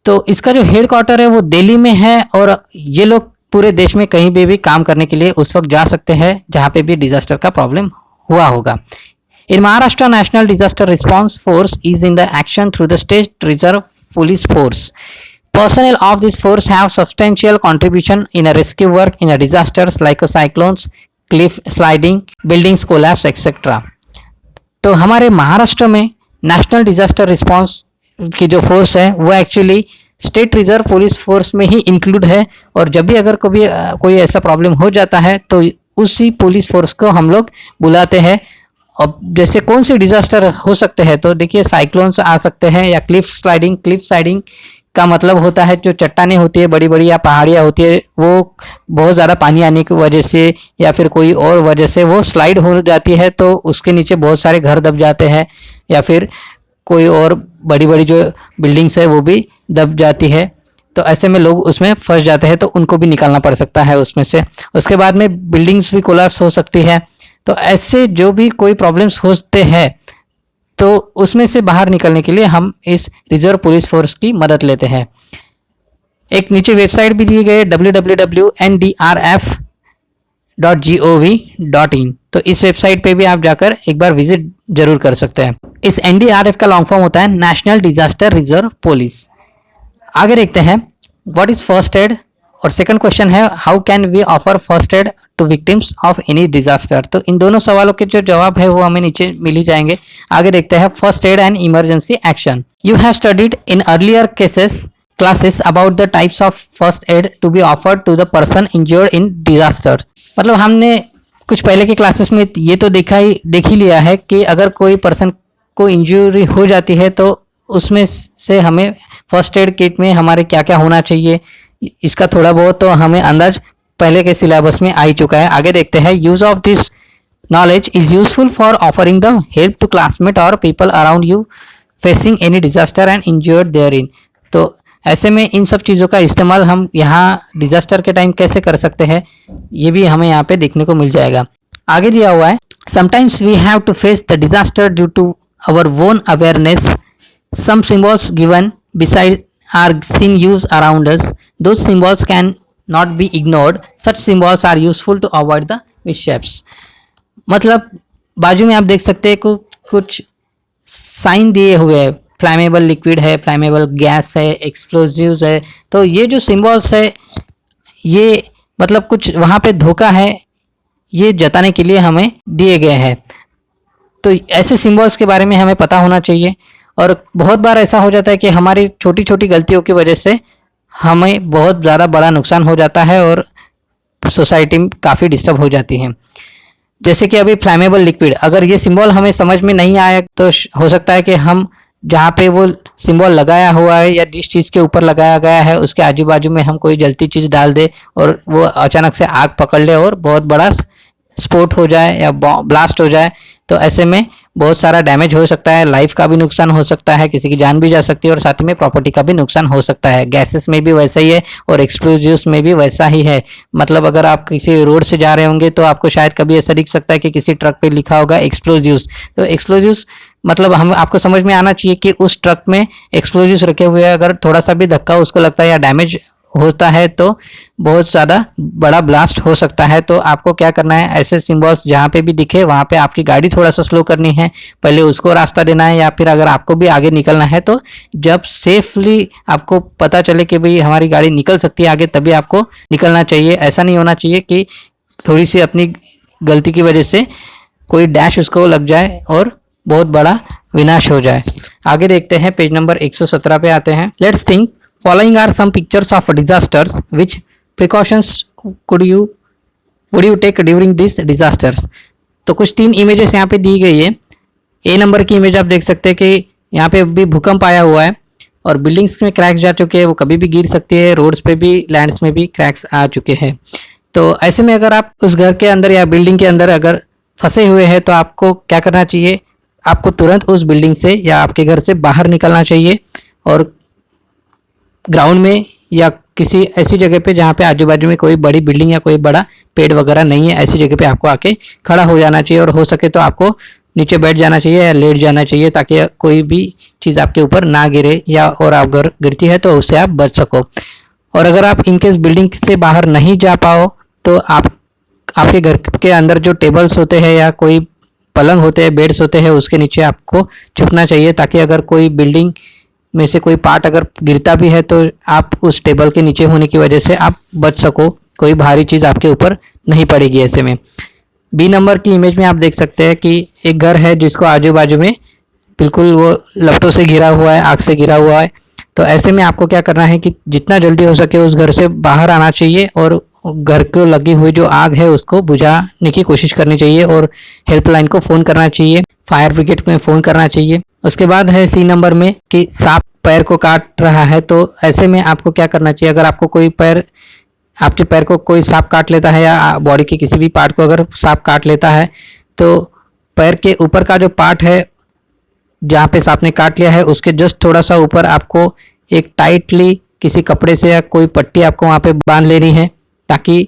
[SPEAKER 1] तो इसका जो हेडक्वार्टर है वो दिल्ली में है, और ये लोग पूरे देश में कहीं भी काम करने के लिए उस वक्त जा सकते हैं जहाँ पे भी डिजास्टर का प्रॉब्लम हुआ होगा। In Maharashtra, National Disaster Response Force is in the action through the State Reserve Police Force. Personnel of this force have substantial contribution in a rescue work in a disasters like a cyclones, cliff sliding, buildings collapse, etc. तो हमारे महाराष्ट्र में national disaster response की जो force है वो actually state reserve police force में ही include है, और जब भी अगर कभी कोई ऐसा प्रॉब्लम हो जाता है तो उसी पुलिस फोर्स को हम लोग बुलाते हैं। अब जैसे कौन से डिजास्टर हो सकते हैं, तो देखिए साइक्लोन्स आ सकते हैं, या क्लिफ स्लाइडिंग का मतलब होता है जो चट्टानें होती है बड़ी बड़ी या पहाड़ियाँ होती है वो बहुत ज़्यादा पानी आने की वजह से या फिर कोई और वजह से वो स्लाइड हो जाती है, तो उसके नीचे बहुत सारे घर दब जाते हैं, या फिर कोई और बड़ी बड़ी जो बिल्डिंग्स है वो भी दब जाती है। तो ऐसे में लोग उसमें फंस जाते हैं, तो उनको भी निकालना पड़ सकता है उसमें से। उसके बाद में बिल्डिंग्स भी कोलैप्स हो सकती है। तो ऐसे जो भी कोई प्रॉब्लम्स होते हैं तो उसमें से बाहर निकलने के लिए हम इस रिजर्व पुलिस फोर्स की मदद लेते हैं। एक नीचे वेबसाइट भी दी गई है www.ndrf.gov.in। तो इस वेबसाइट पे भी आप जाकर एक बार विजिट जरूर कर सकते हैं। इस एनडीआरएफ का लॉन्ग फॉर्म होता है नेशनल डिजास्टर रिजर्व पुलिस। आगे देखते हैं व्हाट इज फर्स्ट एड, और सेकंड क्वेश्चन है how can we offer first aid to victims of any disaster. तो इन दोनों सवालों के जो जवाब है वो हमें नीचे मिल ही जाएंगे। आगे देखते हैं first aid and emergency action. You have studied in earlier classes about the types of first aid to be offered to the person injured in disaster. मतलब हमने कुछ पहले के क्लासेस में ये तो देख ही लिया है कि अगर कोई पर्सन को इंजरी हो जाती है तो उसमें से हमें फर्स्ट एड किट में हमारे क्या क्या होना चाहिए, इसका थोड़ा बहुत तो हमें अंदाज पहले के सिलेबस में आ ही चुका है। आगे देखते हैं use of this knowledge is useful for offering the help to classmate और people around you facing any disaster and injured there in. तो ऐसे में इन सब चीज़ों का इस्तेमाल हम यहाँ डिजास्टर के टाइम कैसे कर सकते हैं ये भी हमें यहाँ पे देखने को मिल जाएगा। आगे दिया हुआ है sometimes we have to face the disaster due to our own awareness, some symbols given beside are seen use around us, those symbols can not be ignored, such symbols are useful to avoid the mishaps। मतलब बाजू में आप देख सकते हैं कुछ sign दिए हुए हैं, फ्लैमेबल लिक्विड है, फ्लैमेबल गैस है, एक्सप्लोजिव्स है। तो ये जो सिंबल्स है ये मतलब कुछ वहाँ पे धोखा है ये जताने के लिए हमें दिए गए हैं। तो ऐसे सिंबल्स के बारे में हमें पता होना चाहिए। और बहुत बार ऐसा हो जाता है कि हमारी छोटी छोटी गलतियों की वजह से हमें बहुत ज़्यादा बड़ा नुकसान हो जाता है और सोसाइटी में काफ़ी डिस्टर्ब हो जाती है। जैसे कि अभी फ्लैमेबल लिक्विड, अगर ये सिंबल हमें समझ में नहीं आया तो हो सकता है कि हम जहाँ पे वो सिंबल लगाया हुआ है या जिस चीज़ के ऊपर लगाया गया है उसके आजू बाजू में हम कोई जलती चीज़ डाल दे और वो अचानक से आग पकड़ ले और बहुत बड़ा स्फोट हो जाए या ब्लास्ट हो जाए। तो ऐसे में बहुत सारा डैमेज हो सकता है, लाइफ का भी नुकसान हो सकता है, किसी की जान भी जा सकती है और साथ में प्रॉपर्टी का भी नुकसान हो सकता है। गैसेस में भी वैसा ही है और एक्सप्लोजिव्स में भी वैसा ही है। मतलब अगर आप किसी रोड से जा रहे होंगे तो आपको शायद कभी ऐसा दिख सकता है कि किसी ट्रक पे लिखा होगा एक्सप्लोजिव्स। तो एक्सप्लोजिव्स मतलब हम आपको समझ में आना चाहिए कि उस ट्रक में एक्सप्लोजिव्स रखे हुए हैं, अगर थोड़ा सा भी धक्का उसको लगता है या डैमेज होता है तो बहुत ज़्यादा बड़ा ब्लास्ट हो सकता है। तो आपको क्या करना है, ऐसे सिंबल्स जहाँ पे भी दिखे वहाँ पे आपकी गाड़ी थोड़ा सा स्लो करनी है, पहले उसको रास्ता देना है, या फिर अगर आपको भी आगे निकलना है तो जब सेफली आपको पता चले कि भाई हमारी गाड़ी निकल सकती है आगे तभी आपको निकलना चाहिए। ऐसा नहीं होना चाहिए कि थोड़ी सी अपनी गलती की वजह से कोई डैश उसको लग जाए और बहुत बड़ा विनाश हो जाए। आगे देखते हैं पेज नंबर 117 पे आते हैं। Let's think following are some pictures of disasters, which precautions would you take during these disasters। तो कुछ 3 इमेजेस यहाँ पे दी गई है। ए नंबर की इमेज आप देख सकते हैं कि यहाँ पे भी भूकंप आया हुआ है और बिल्डिंग्स में क्रैक्स जा चुके हैं, वो कभी भी गिर सकती है, रोड्स पे भी लैंड्स में भी क्रैक्स आ चुके हैं। तो ऐसे में अगर आप उस घर के अंदर या बिल्डिंग के अंदर अगर फंसे हुए हैं तो आपको क्या करना चाहिए, आपको तुरंत उस बिल्डिंग से या आपके घर से बाहर निकलना चाहिए और ग्राउंड में या किसी ऐसी जगह पे जहाँ पे आजू बाजू में कोई बड़ी बिल्डिंग या कोई बड़ा पेड़ वगैरह नहीं है, ऐसी जगह पे आपको आके खड़ा हो जाना चाहिए और हो सके तो आपको नीचे बैठ जाना चाहिए या लेट जाना चाहिए ताकि कोई भी चीज़ आपके ऊपर ना गिरे या और अगर गिरती है तो उससे आप बच सको। और अगर आप इनकेस बिल्डिंग से बाहर नहीं जा पाओ तो आपके घर के अंदर जो टेबल्स होते हैं या कोई पलंग होते हैं, बेड्स होते हैं, उसके नीचे आपको छुपना चाहिए ताकि अगर कोई बिल्डिंग में से कोई पार्ट अगर गिरता भी है तो आप उस टेबल के नीचे होने की वजह से आप बच सको, कोई भारी चीज़ आपके ऊपर नहीं पड़ेगी। ऐसे में बी नंबर की इमेज में आप देख सकते हैं कि एक घर है जिसको आजू बाजू में बिल्कुल वो लपटों से घिरा हुआ है, आग से घिरा हुआ है। तो ऐसे में आपको क्या करना है कि जितना जल्दी हो सके उस घर से बाहर आना चाहिए और घर को लगी हुई जो आग है उसको बुझाने की कोशिश करनी चाहिए और हेल्पलाइन को फ़ोन करना चाहिए, फायर ब्रिगेड में फ़ोन करना चाहिए। उसके बाद है सी नंबर में कि सांप पैर को काट रहा है। तो ऐसे में आपको क्या करना चाहिए, अगर आपको कोई आपके पैर को कोई सांप काट लेता है या बॉडी के किसी भी पार्ट को अगर सांप काट लेता है तो पैर के ऊपर का जो पार्ट है जहाँ पे सांप ने काट लिया है उसके जस्ट थोड़ा सा ऊपर आपको एक टाइटली किसी कपड़े से या कोई पट्टी आपको वहाँ पे बांध लेनी है ताकि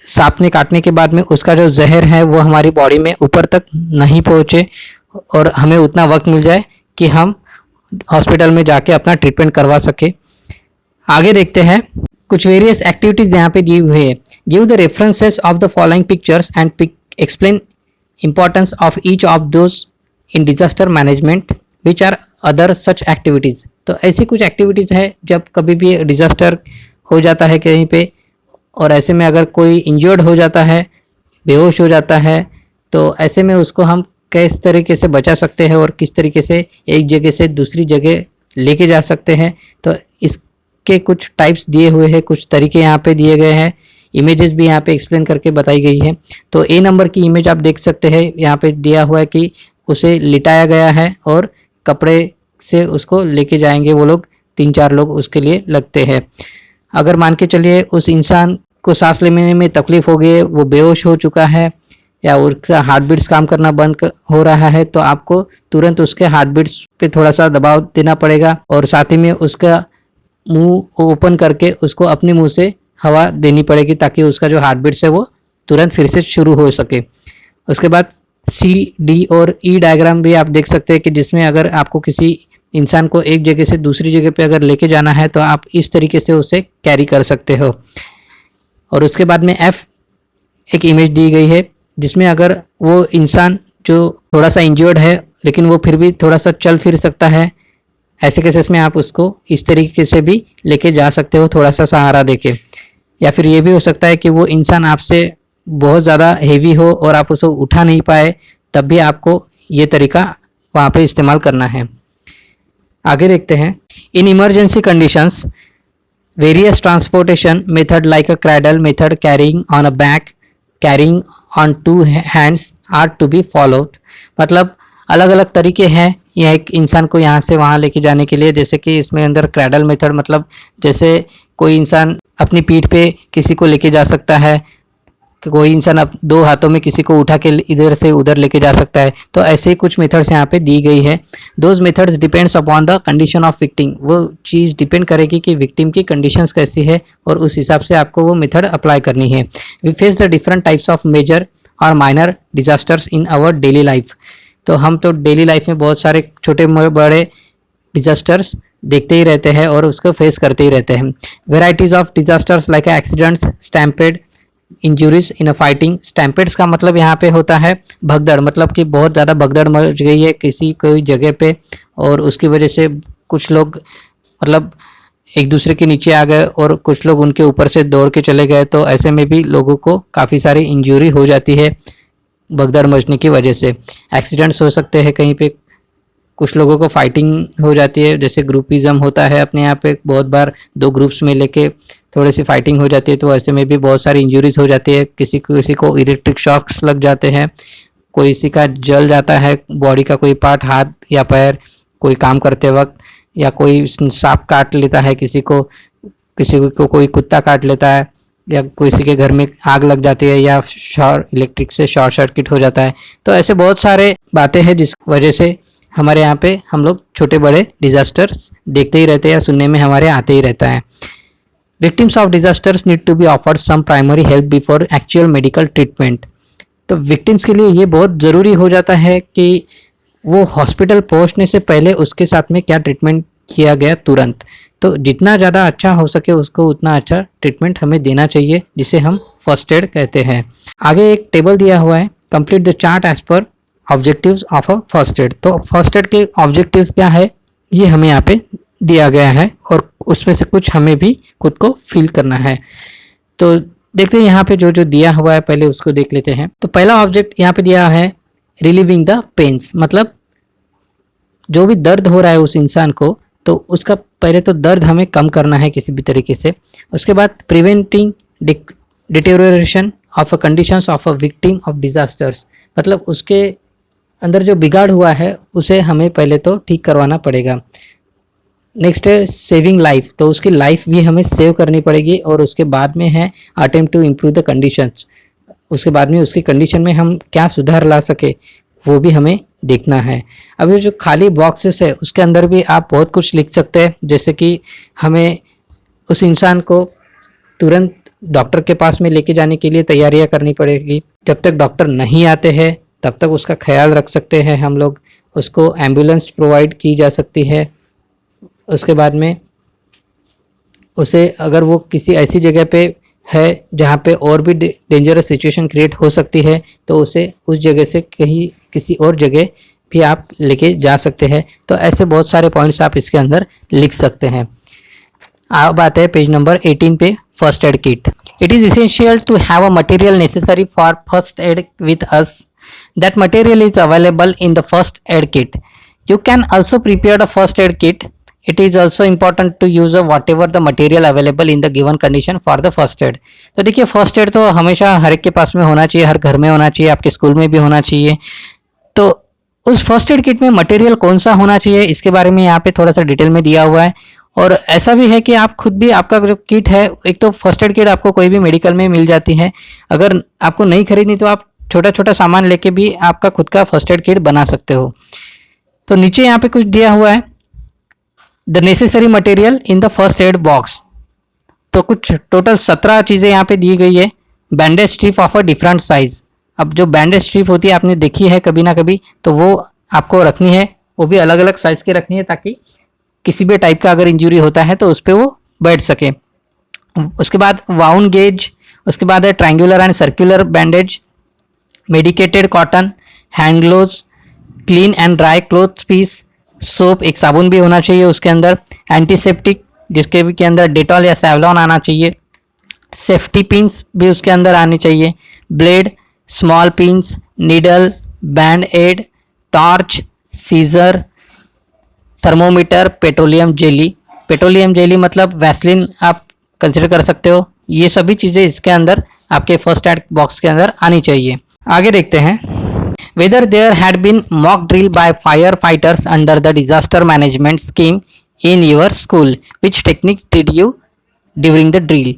[SPEAKER 1] सांप ने काटने के बाद में उसका जो जहर है वो हमारी बॉडी में ऊपर तक नहीं पहुँचे और हमें उतना वक्त मिल जाए कि हम हॉस्पिटल में जाके अपना ट्रीटमेंट करवा सके। आगे देखते हैं कुछ वेरियस एक्टिविटीज़ यहाँ पे दी हुई है। Give the references of the following pictures and explain importance of each of those in disaster management which are other such activities. तो ऐसी कुछ एक्टिविटीज़ है जब कभी भी डिजास्टर हो जाता है कहीं पे, और ऐसे में अगर कोई इंजर्ड हो जाता है, बेहोश हो जाता है, तो ऐसे में उसको हम किस तरीके से बचा सकते हैं और किस तरीके से एक जगह से दूसरी जगह लेके जा सकते हैं। तो इसके कुछ टाइप्स दिए हुए हैं, कुछ तरीके यहाँ पे दिए गए हैं, इमेजेस भी यहाँ पे एक्सप्लेन करके बताई गई है। तो ए नंबर की इमेज आप देख सकते हैं, यहाँ पे दिया हुआ है कि उसे लिटाया गया है और कपड़े से उसको लेके जाएंगे वो लोग, 3-4 लोग उसके लिए लगते हैं। अगर मान के चलिए उस इंसान को सांस लेने में तकलीफ हो गई है, वो बेहोश हो चुका है या उसका हार्ट बीट्स काम करना बंद हो रहा है, तो आपको तुरंत उसके हार्ट बीट्स पे थोड़ा सा दबाव देना पड़ेगा और साथ ही में उसका मुंह ओपन करके उसको अपने मुंह से हवा देनी पड़ेगी ताकि उसका जो हार्ट बीट्स है वो तुरंत फिर से शुरू हो सके। उसके बाद C, D और E डायग्राम भी आप देख सकते हैं कि जिसमें अगर आपको किसी इंसान को एक जगह से दूसरी जगह पे अगर लेके जाना है तो आप इस तरीके से उसे कैरी कर सकते हो। और उसके बाद में F एक इमेज दी गई है जिसमें अगर वो इंसान जो थोड़ा सा इंजर्ड है लेकिन वो फिर भी थोड़ा सा चल फिर सकता है, ऐसे केसेस में आप उसको इस तरीके से भी लेके जा सकते हो, थोड़ा सा सहारा देके। या फिर ये भी हो सकता है कि वो इंसान आपसे बहुत ज़्यादा हेवी हो और आप उसे उठा नहीं पाए, तब भी आपको ये तरीका वहाँ पे इस्तेमाल करना है। आगे देखते हैं। In emergency conditions various transportation method like a cradle method, carrying on a back, carrying on 2 hands are to be followed. मतलब अलग अलग तरीके हैं यह एक इंसान को यहाँ से वहाँ लेके जाने के लिए। जैसे कि इसमें अंदर क्रैडल मेथड, मतलब जैसे कोई इंसान अपनी पीठ पे किसी को लेके जा सकता है, कोई इंसान अब 2 हाथों में किसी को उठा के इधर से उधर लेके जा सकता है। तो ऐसे ही कुछ मेथड्स यहाँ पे दी गई है। Those methods depends upon the condition of victim. वो चीज़ डिपेंड करेगी कि विक्टिम की कंडीशंस कैसी है और उस हिसाब से आपको वो मेथड अप्लाई करनी है। We face the different types of major और minor disasters in our daily life. तो हम तो डेली लाइफ में बहुत सारे छोटे बड़े डिजास्टर्स देखते ही रहते हैं और उसको फेस करते ही रहते हैं। Varieties of disasters like accidents, stampede, injuries in a fighting. Stampedes का मतलब यहाँ पे होता है भगदड़, मतलब कि बहुत ज़्यादा भगदड़ मच गई है किसी कोई जगह पे और उसकी वजह से कुछ लोग मतलब एक दूसरे के नीचे आ गए और कुछ लोग उनके ऊपर से दौड़ के चले गए। तो ऐसे में भी लोगों को काफ़ी सारी इंजरी हो जाती है भगदड़ मचने की वजह से। एक्सीडेंट्स हो सकते हैं कहीं पे, कुछ लोगों को फाइटिंग हो जाती है, जैसे ग्रुपिज्म होता है अपने यहाँ पे, बहुत बार 2 ग्रुप्स में लेके थोड़ी सी फाइटिंग हो जाती है, तो ऐसे में भी बहुत सारी इंजरीज हो जाती है। किसी को इलेक्ट्रिक शॉक्स लग जाते हैं, कोई किसी का जल जाता है बॉडी का कोई पार्ट, हाथ या पैर, कोई काम करते वक्त, या कोई सांप काट लेता है किसी को कोई कुत्ता काट लेता है, या किसी के घर में आग लग जाती है, या इलेक्ट्रिक से शॉर्ट सर्किट हो जाता है। तो ऐसे बहुत सारे बातें हैं जिस वजह से हमारे यहाँ पे हम लोग छोटे बड़े डिजास्टर्स देखते ही रहते हैं या सुनने में हमारे आते ही रहता है। Victims of disasters need to be offered some primary help before actual medical treatment. तो विक्टिम्स के लिए ये बहुत ज़रूरी हो जाता है कि वो हॉस्पिटल पहुँचने से पहले उसके साथ में क्या ट्रीटमेंट किया गया तुरंत। तो जितना ज़्यादा अच्छा हो सके उसको उतना अच्छा ट्रीटमेंट हमें देना चाहिए, जिसे हम फर्स्ट एड कहते हैं। आगे एक टेबल दिया हुआ है, complete the chart as per objectives of a first aid. तो फर्स्ट एड के ऑब्जेक्टिव्स क्या है ये हमें यहाँ पे दिया गया है और उसमें से कुछ हमें भी खुद को फील करना है। तो देखते हैं यहाँ पे जो जो दिया हुआ है, पहले उसको देख लेते हैं। तो पहला ऑब्जेक्ट यहाँ पे दिया है रिलीविंग द पेन्स, मतलब जो भी दर्द हो रहा है उस इंसान को, तो उसका पहले तो दर्द हमें कम करना है किसी भी तरीके से। उसके बाद preventing deterioration of a conditions of a victim of disasters, मतलब उसके अंदर जो बिगाड़ हुआ है उसे हमें पहले तो ठीक करवाना पड़ेगा। नेक्स्ट है सेविंग लाइफ, तो उसकी लाइफ भी हमें सेव करनी पड़ेगी। और उसके बाद में है attempt to improve the conditions, उसके बाद में उसकी कंडीशन में हम क्या सुधार ला सके वो भी हमें देखना है। अब ये जो खाली बॉक्सेस है उसके अंदर भी आप बहुत कुछ लिख सकते हैं, जैसे कि हमें उस इंसान को तुरंत डॉक्टर के पास में लेके जाने के लिए तैयारियां करनी पड़ेगी। जब तक डॉक्टर नहीं आते हैं तब तक उसका ख्याल रख सकते हैं हम लोग, उसको एम्बुलेंस प्रोवाइड की जा सकती है। उसके बाद में उसे अगर वो किसी ऐसी जगह पे है जहाँ पे और भी डेंजरस सिचुएशन क्रिएट हो सकती है तो उसे उस जगह से कहीं किसी और जगह भी आप लेके जा सकते हैं। तो ऐसे बहुत सारे पॉइंट्स आप इसके अंदर लिख सकते हैं। अब आते हैं पेज नंबर 18 पे, first aid kit. It is essential to have a material necessary for first aid with us. That material is available in the first aid kit. You can also prepare the first aid kit. It is also important to use whatever the material available in the given condition for the first aid। तो देखिए first aid तो हमेशा हर एक के पास में होना चाहिए, हर घर में होना चाहिए, आपके स्कूल में भी होना चाहिए। तो उस फर्स्ट एड किट में मटेरियल कौन सा होना चाहिए इसके बारे में यहाँ पे थोड़ा सा डिटेल में दिया हुआ है। और ऐसा भी है कि आप खुद भी, आपका जो किट है, एक तो फर्स्ट एड किट आपको कोई भी मेडिकल में मिल जाती है। अगर आपको नहीं खरीदनी तो आप छोटा छोटा सामान लेके भी आपका खुद का फर्स्ट एड किट बना सकते हो। तो नीचे यहाँ पे कुछ दिया हुआ है, the necessary material in the first aid box. तो कुछ टोटल 17 चीज़ें यहाँ पे दी गई है। Bandage strip of a different size. अब जो बैंडेज स्ट्रिप होती है आपने देखी है कभी ना कभी, तो वो आपको रखनी है, वो भी अलग अलग साइज की रखनी है ताकि किसी भी टाइप का अगर इंजरी होता है तो उस पर वो बैठ सके। उसके बाद वाउंड गेज, उसके बाद है triangular and circular bandage, medicated cotton, hand gloves, clean and dry cloth piece, soap, एक साबुन भी होना चाहिए उसके अंदर, एंटीसेप्टिक जिसके भी के अंदर डेटॉल या सैवलॉन आना चाहिए, सेफ्टी पिंस भी उसके अंदर आनी चाहिए, blade, small pins, needle, band aid, torch, scissor, thermometer, petroleum jelly. Petroleum jelly मतलब वैसलीन आप कंसिडर कर सकते हो। ये सभी चीज़ें इसके अंदर आपके फर्स्ट एड बॉक्स के अंदर आनी चाहिए। आगे देखते हैं, whether there had been mock drill by firefighters under the disaster management scheme in your school, which technique did you during the drill।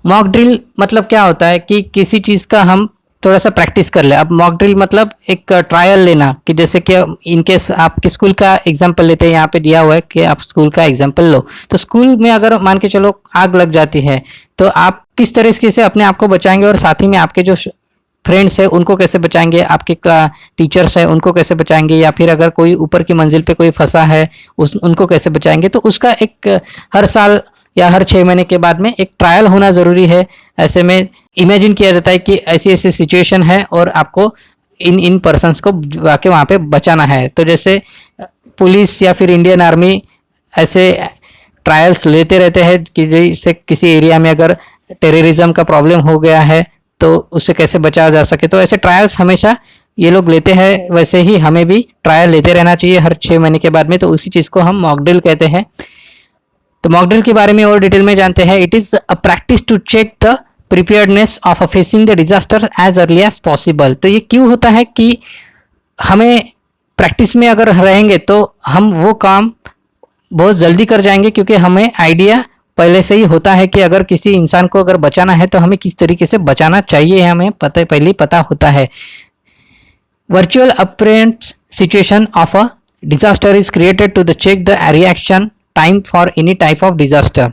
[SPEAKER 1] Mock drill मतलब क्या होता है कि किसी चीज़ का हम थोड़ा सा प्रैक्टिस कर ले। अब मॉक ड्रिल मतलब एक ट्रायल लेना, कि जैसे कि इनकेस आपके स्कूल का एग्जांपल लेते हैं, यहाँ पे दिया हुआ है कि आप स्कूल का एग्जांपल लो। तो स्कूल में अगर मान के चलो आग लग जाती है तो आप किस तरीके से अपने आप को बचाएंगे, और साथ ही में आपके जो फ्रेंड्स है उनको कैसे बचाएंगे, आपके टीचर्स है उनको कैसे बचाएंगे, या फिर अगर कोई ऊपर की मंजिल पे कोई फंसा है उनको कैसे बचाएंगे। तो उसका एक हर साल या हर 6 महीने के बाद में एक ट्रायल होना ज़रूरी है। ऐसे में इमेजिन किया जाता है कि ऐसी ऐसी सिचुएशन है और आपको इन पर्सनस को आके वहाँ पे बचाना है। तो जैसे पुलिस या फिर इंडियन आर्मी ऐसे ट्रायल्स लेते रहते हैं कि जैसे किसी एरिया में अगर टेररिज्म का प्रॉब्लम हो गया है तो उससे कैसे बचाया जा सके। तो ऐसे ट्रायल्स हमेशा ये लोग लेते हैं, वैसे ही हमें भी ट्रायल लेते रहना चाहिए हर 6 महीने के बाद में। तो उसी चीज़ को हम मॉक ड्रिल कहते हैं। तो मॉक ड्रिल के बारे में और डिटेल में जानते हैं। It is a practice to check the preparedness of facing the disaster as early as possible. तो ये क्यों होता है कि हमें प्रैक्टिस में अगर रहेंगे तो हम वो काम बहुत जल्दी कर जाएंगे, क्योंकि हमें आइडिया पहले से ही होता है कि अगर किसी इंसान को अगर बचाना है तो हमें किस तरीके से बचाना चाहिए, हमें पहले ही पता होता है। Virtual apparent situation of a disaster is created to the check the reaction time for any type of disaster.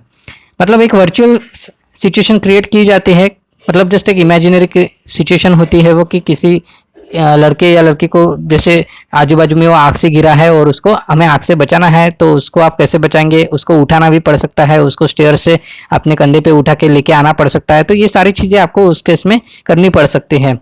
[SPEAKER 1] मतलब एक वर्चुअल सिचुएशन क्रिएट की जाती है, मतलब जस्ट एक इमेजिनरी सिचुएशन होती है वो, कि किसी लड़के या लड़की को जैसे आजू बाजू में वो आग से गिरा है और उसको हमें आग से बचाना है। तो उसको आप कैसे बचाएंगे, उसको उठाना भी पड़ सकता है, उसको स्टेयर से अपने कंधे पे उठा के लेके आना पड़ सकता है। तो ये सारी चीज़ें आपको उस केस में करनी पड़ सकती हैं।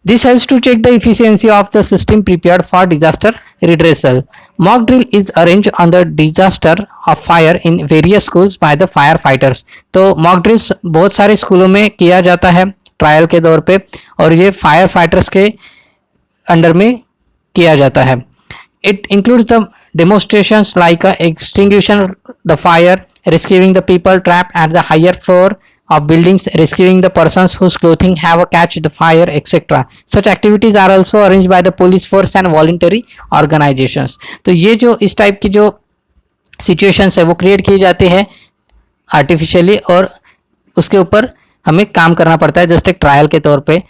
[SPEAKER 1] This helps to check the efficiency of the system prepared for disaster redressal. Mock drill is arranged on the disaster of fire in various schools by the firefighters. तो mock drills बहुत सारे स्कूलों में किया जाता है ट्रायल के तौर पे, और ये फायर फाइटर्स के अंडर में किया जाता है। It includes the demonstrations like extinguishing the fire, rescuing the people trapped at the higher floor of buildings, rescuing the persons whose clothing have catch the fire, etc. Such activities are also arranged by the police force and voluntary organizations. तो ये जो इस type की जो situations है वो create की जाती है आर्टिफिशियली, और उसके ऊपर हमें काम करना पड़ता है जस्ट एक ट्रायल के तौर पे।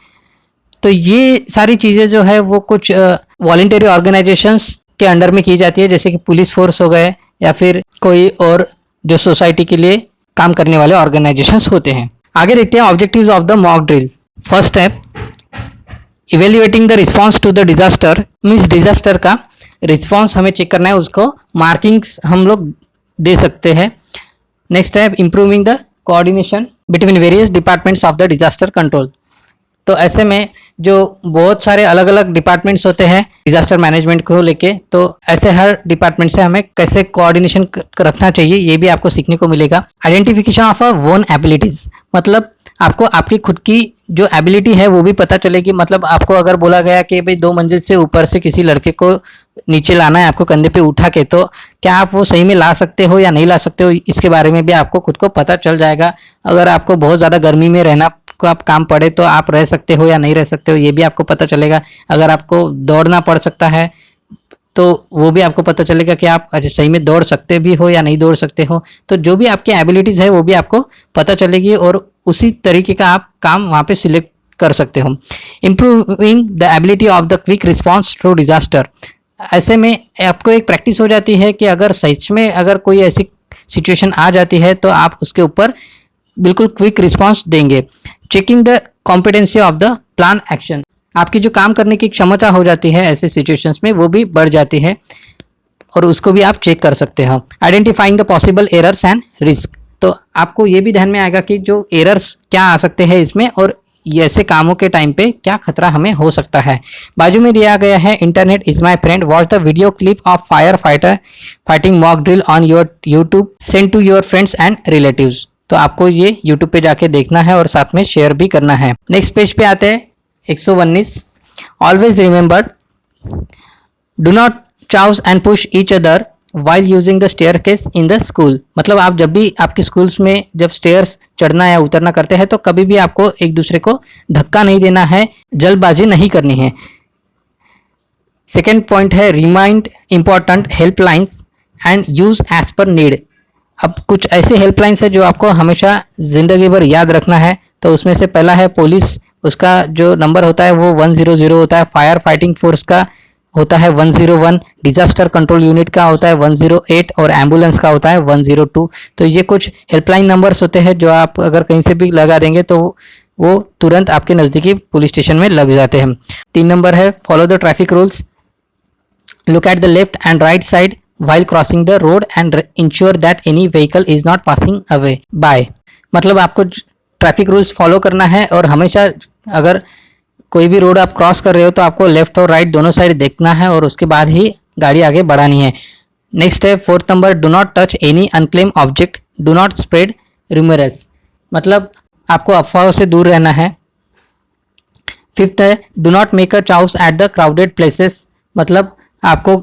[SPEAKER 1] तो ये सारी चीज़ें जो है वो कुछ वॉलंटरी ऑर्गेनाइजेशंस के अंडर में की जाती है, जैसे कि पुलिस फोर्स हो गए या फिर कोई और जो सोसाइटी के लिए काम करने वाले ऑर्गेनाइजेशंस होते हैं। आगे देखते हैं objectives of the mock drill. First step, evaluating the response to the disaster, means disaster का रिस्पॉन्स हमें चेक करना है, उसको मार्किंग्स हम लोग दे सकते हैं। Next step, improving the coordination between various departments of the disaster control. तो ऐसे में जो बहुत सारे अलग अलग डिपार्टमेंट्स होते हैं डिजास्टर मैनेजमेंट को लेके, तो ऐसे हर डिपार्टमेंट से हमें कैसे कोऑर्डिनेशन रखना चाहिए ये भी आपको सीखने को मिलेगा। Identification of a own abilities, मतलब आपको आपकी खुद की जो एबिलिटी है वो भी पता चलेगी। मतलब आपको अगर बोला गया कि भाई 2 मंजिल से ऊपर से किसी लड़के को नीचे लाना है आपको कंधे पे उठा के, तो क्या आप वो सही में ला सकते हो या नहीं ला सकते हो, इसके बारे में भी आपको खुद को पता चल जाएगा। अगर आपको बहुत ज़्यादा गर्मी में रहना को आप काम पड़े तो आप रह सकते हो या नहीं रह सकते हो ये भी आपको पता चलेगा। अगर आपको दौड़ना पड़ सकता है तो वो भी आपको पता चलेगा कि आप सही में दौड़ सकते भी हो या नहीं दौड़ सकते हो। तो जो भी आपकी एबिलिटीज़ है वो भी आपको पता चलेगी और उसी तरीके का आप काम वहाँ पे सिलेक्ट कर सकते हो। Improving the ability of the quick response to disaster, ऐसे में आपको एक प्रैक्टिस हो जाती है कि अगर सच में अगर कोई ऐसी सिचुएशन आ जाती है तो आप उसके ऊपर बिल्कुल क्विक रिस्पॉन्स देंगे। Checking the competency of the plan action, आपकी जो काम करने की क्षमता हो जाती है ऐसे सिचुएशंस में वो भी बढ़ जाती है और उसको भी आप चेक कर सकते हो। Identifying the possible errors and risk, तो आपको ये भी ध्यान में आएगा कि जो एरर्स क्या आ सकते हैं इसमें और ऐसे कामों के टाइम पे क्या खतरा हमें हो सकता है। बाजू में दिया गया है internet is my friend, watch the video clip of fire fighter fighting mock drill on your YouTube, send to your friends and relatives. तो आपको ये यूट्यूब पे जाके देखना है और साथ में शेयर भी करना है। नेक्स्ट पेज पे आते हैं 119, always remember do not chaos and push each other while using the staircase in the school, मतलब आप जब भी आपके स्कूल्स में जब स्टेयर्स चढ़ना या उतरना करते हैं तो कभी भी आपको एक दूसरे को धक्का नहीं देना है, जल्दबाजी नहीं करनी है। सेकेंड पॉइंट है remind important helplines and use as per need. अब कुछ ऐसे हेल्पलाइंस है जो आपको हमेशा जिंदगी भर याद रखना है। तो उसमें से पहला है पुलिस, उसका जो नंबर होता है वो 100 होता है, फायर फाइटिंग फोर्स का होता है 101, डिजास्टर कंट्रोल यूनिट का होता है 108 और एम्बुलेंस का होता है 102। तो ये कुछ हेल्पलाइन नंबर्स होते हैं जो आप अगर कहीं से भी लगा देंगे तो वो तुरंत आपके नज़दीकी पुलिस स्टेशन में लग जाते हैं। 3 नंबर है follow the traffic rules, look at the left and right side while crossing the road and ensure that any vehicle is not passing away by, मतलब आपको ट्रैफिक रूल्स फॉलो करना है और हमेशा अगर कोई भी रोड आप क्रॉस कर रहे हो तो आपको लेफ्ट और राइट दोनों साइड देखना है और उसके बाद ही गाड़ी आगे बढ़ानी है। नेक्स्ट है 4th number do not touch any unclaim object, do not spread rumours, मतलब आपको अफवाहों से दूर रहना है। 5th है do not make a chaos at the crowded places, मतलब आपको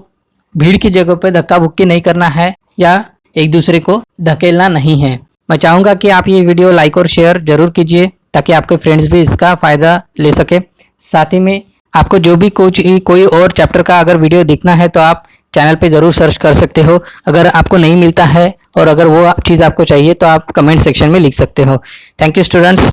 [SPEAKER 1] भीड़ की जगह पे धक्का बुक्की नहीं करना है या एक दूसरे को धकेलना नहीं है। मैं चाहूँगा कि आप ये वीडियो लाइक और शेयर जरूर कीजिए ताकि आपके फ्रेंड्स भी इसका फ़ायदा ले सके। साथ ही में आपको जो भी कोई और चैप्टर का अगर वीडियो देखना है तो आप चैनल पे ज़रूर सर्च कर सकते हो। अगर आपको नहीं मिलता है और अगर वो चीज़ आपको चाहिए तो आप कमेंट सेक्शन में लिख सकते हो। Thank you students.